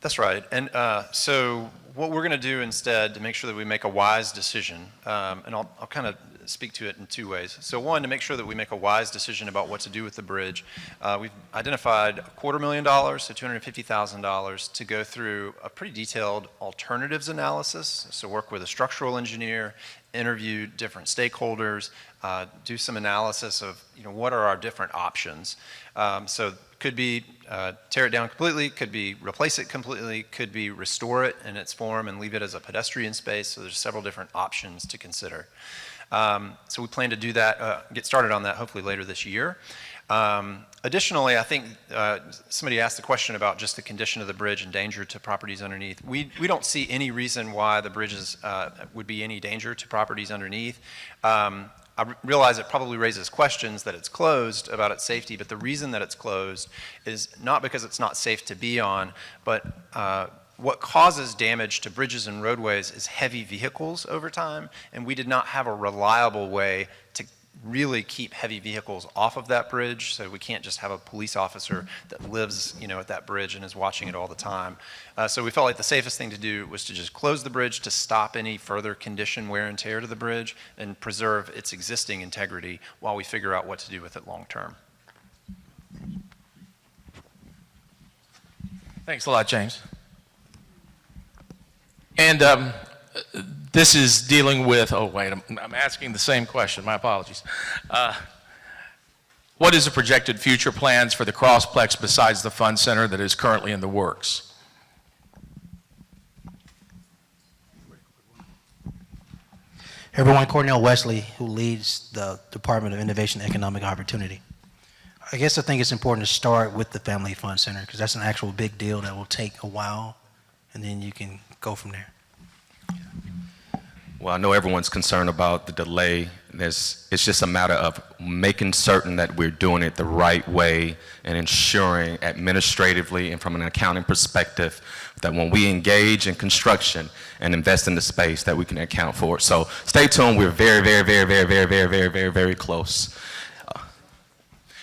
That's right. And so what we're going to do instead to make sure that we make a wise decision, and I'll kind of speak to it in two ways. So one, to make sure that we make a wise decision about what to do with the bridge, we've identified $250,000, so $250,000 to go through a pretty detailed alternatives analysis. So work with a structural engineer, interview different stakeholders, do some analysis of what are our different options. So could be tear it down completely, could be replace it completely, could be restore it in its form and leave it as a pedestrian space. So there's several different options to consider. So we plan to do that, get started on that hopefully later this year. Additionally, I think somebody asked the question about just the condition of the bridge and danger to properties underneath. We don't see any reason why the bridges would be any danger to properties underneath. I realize it probably raises questions that it's closed about its safety, but the reason that it's closed is not because it's not safe to be on, but what causes damage to bridges and roadways is heavy vehicles over time, and we did not have a reliable way to really keep heavy vehicles off of that bridge, so we can't just have a police officer that lives, at that bridge and is watching it all the time. So we felt like the safest thing to do was to just close the bridge to stop any further condition, wear and tear to the bridge, and preserve its existing integrity while we figure out what to do with it long term. Thanks a lot, James. And this is dealing with, I'm asking the same question, my apologies. What is the projected future plans for the Crossplex besides the Fun Center that is currently in the works? Everyone, Cornell Wesley, who leads the Department of Innovation and Economic Opportunity. I guess I think it's important to start with the Family Fun Center because that's an actual big deal that will take a while, and then you can go from there. Well, I know everyone's concerned about the delay. It's just a matter of making certain that we're doing it the right way and ensuring administratively and from an accounting perspective that when we engage in construction and invest in the space that we can account for it. So stay tuned. We're very, very, very, very, very, very, very, very, very close.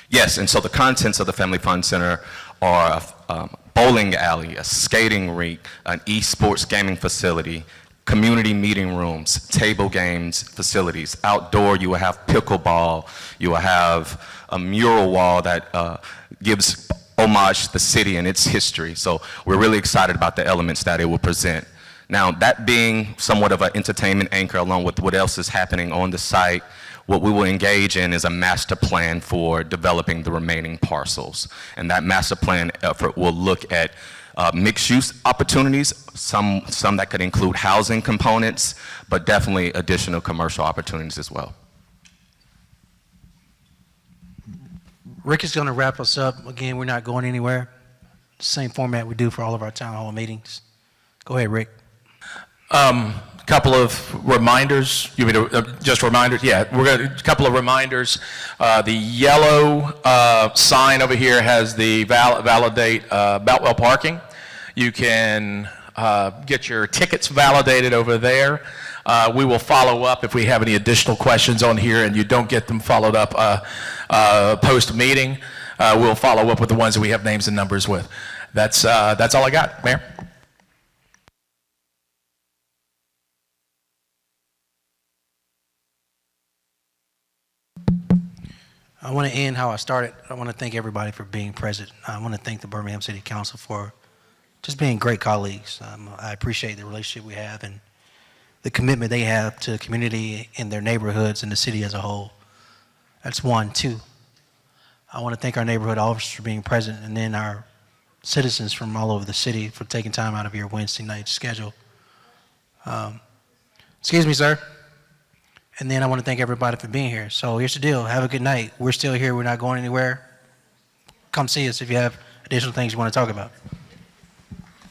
Yes, and so the contents of the Family Fun Center are a bowling alley, a skating rink, an esports gaming facility, community meeting rooms, table games facilities. Outdoor, you will have pickleball. You will have a mural wall that gives homage to the city and its history. So we're really excited about the elements that it will present. Now, that being somewhat of an entertainment anchor along with what else is happening on the site, what we will engage in is a master plan for developing the remaining parcels. And that master plan effort will look at mixed-use opportunities, some that could include housing components, but definitely additional commercial opportunities as well. Rick is going to wrap us up. Again, we're not going anywhere. Same format we do for all of our town hall meetings. Go ahead, Rick. Couple of reminders. You mean just reminders? Yeah, a couple of reminders. The yellow sign over here has the validate Boutwell parking. You can get your tickets validated over there. We will follow up if we have any additional questions on here and you don't get them followed up post-meeting. We'll follow up with the ones that we have names and numbers with. That's all I got, Mayor. I want to end how I started. I want to thank everybody for being present. I want to thank the Birmingham City Council for just being great colleagues. I appreciate the relationship we have and the commitment they have to the community and their neighborhoods and the city as a whole. That's one. Two, I want to thank our neighborhood officers for being present, and then our citizens from all over the city for taking time out of your Wednesday night schedule. Excuse me, sir. And then I want to thank everybody for being here. So here's the deal. Have a good night. We're still here. We're not going anywhere. Come see us if you have additional things you want to talk about.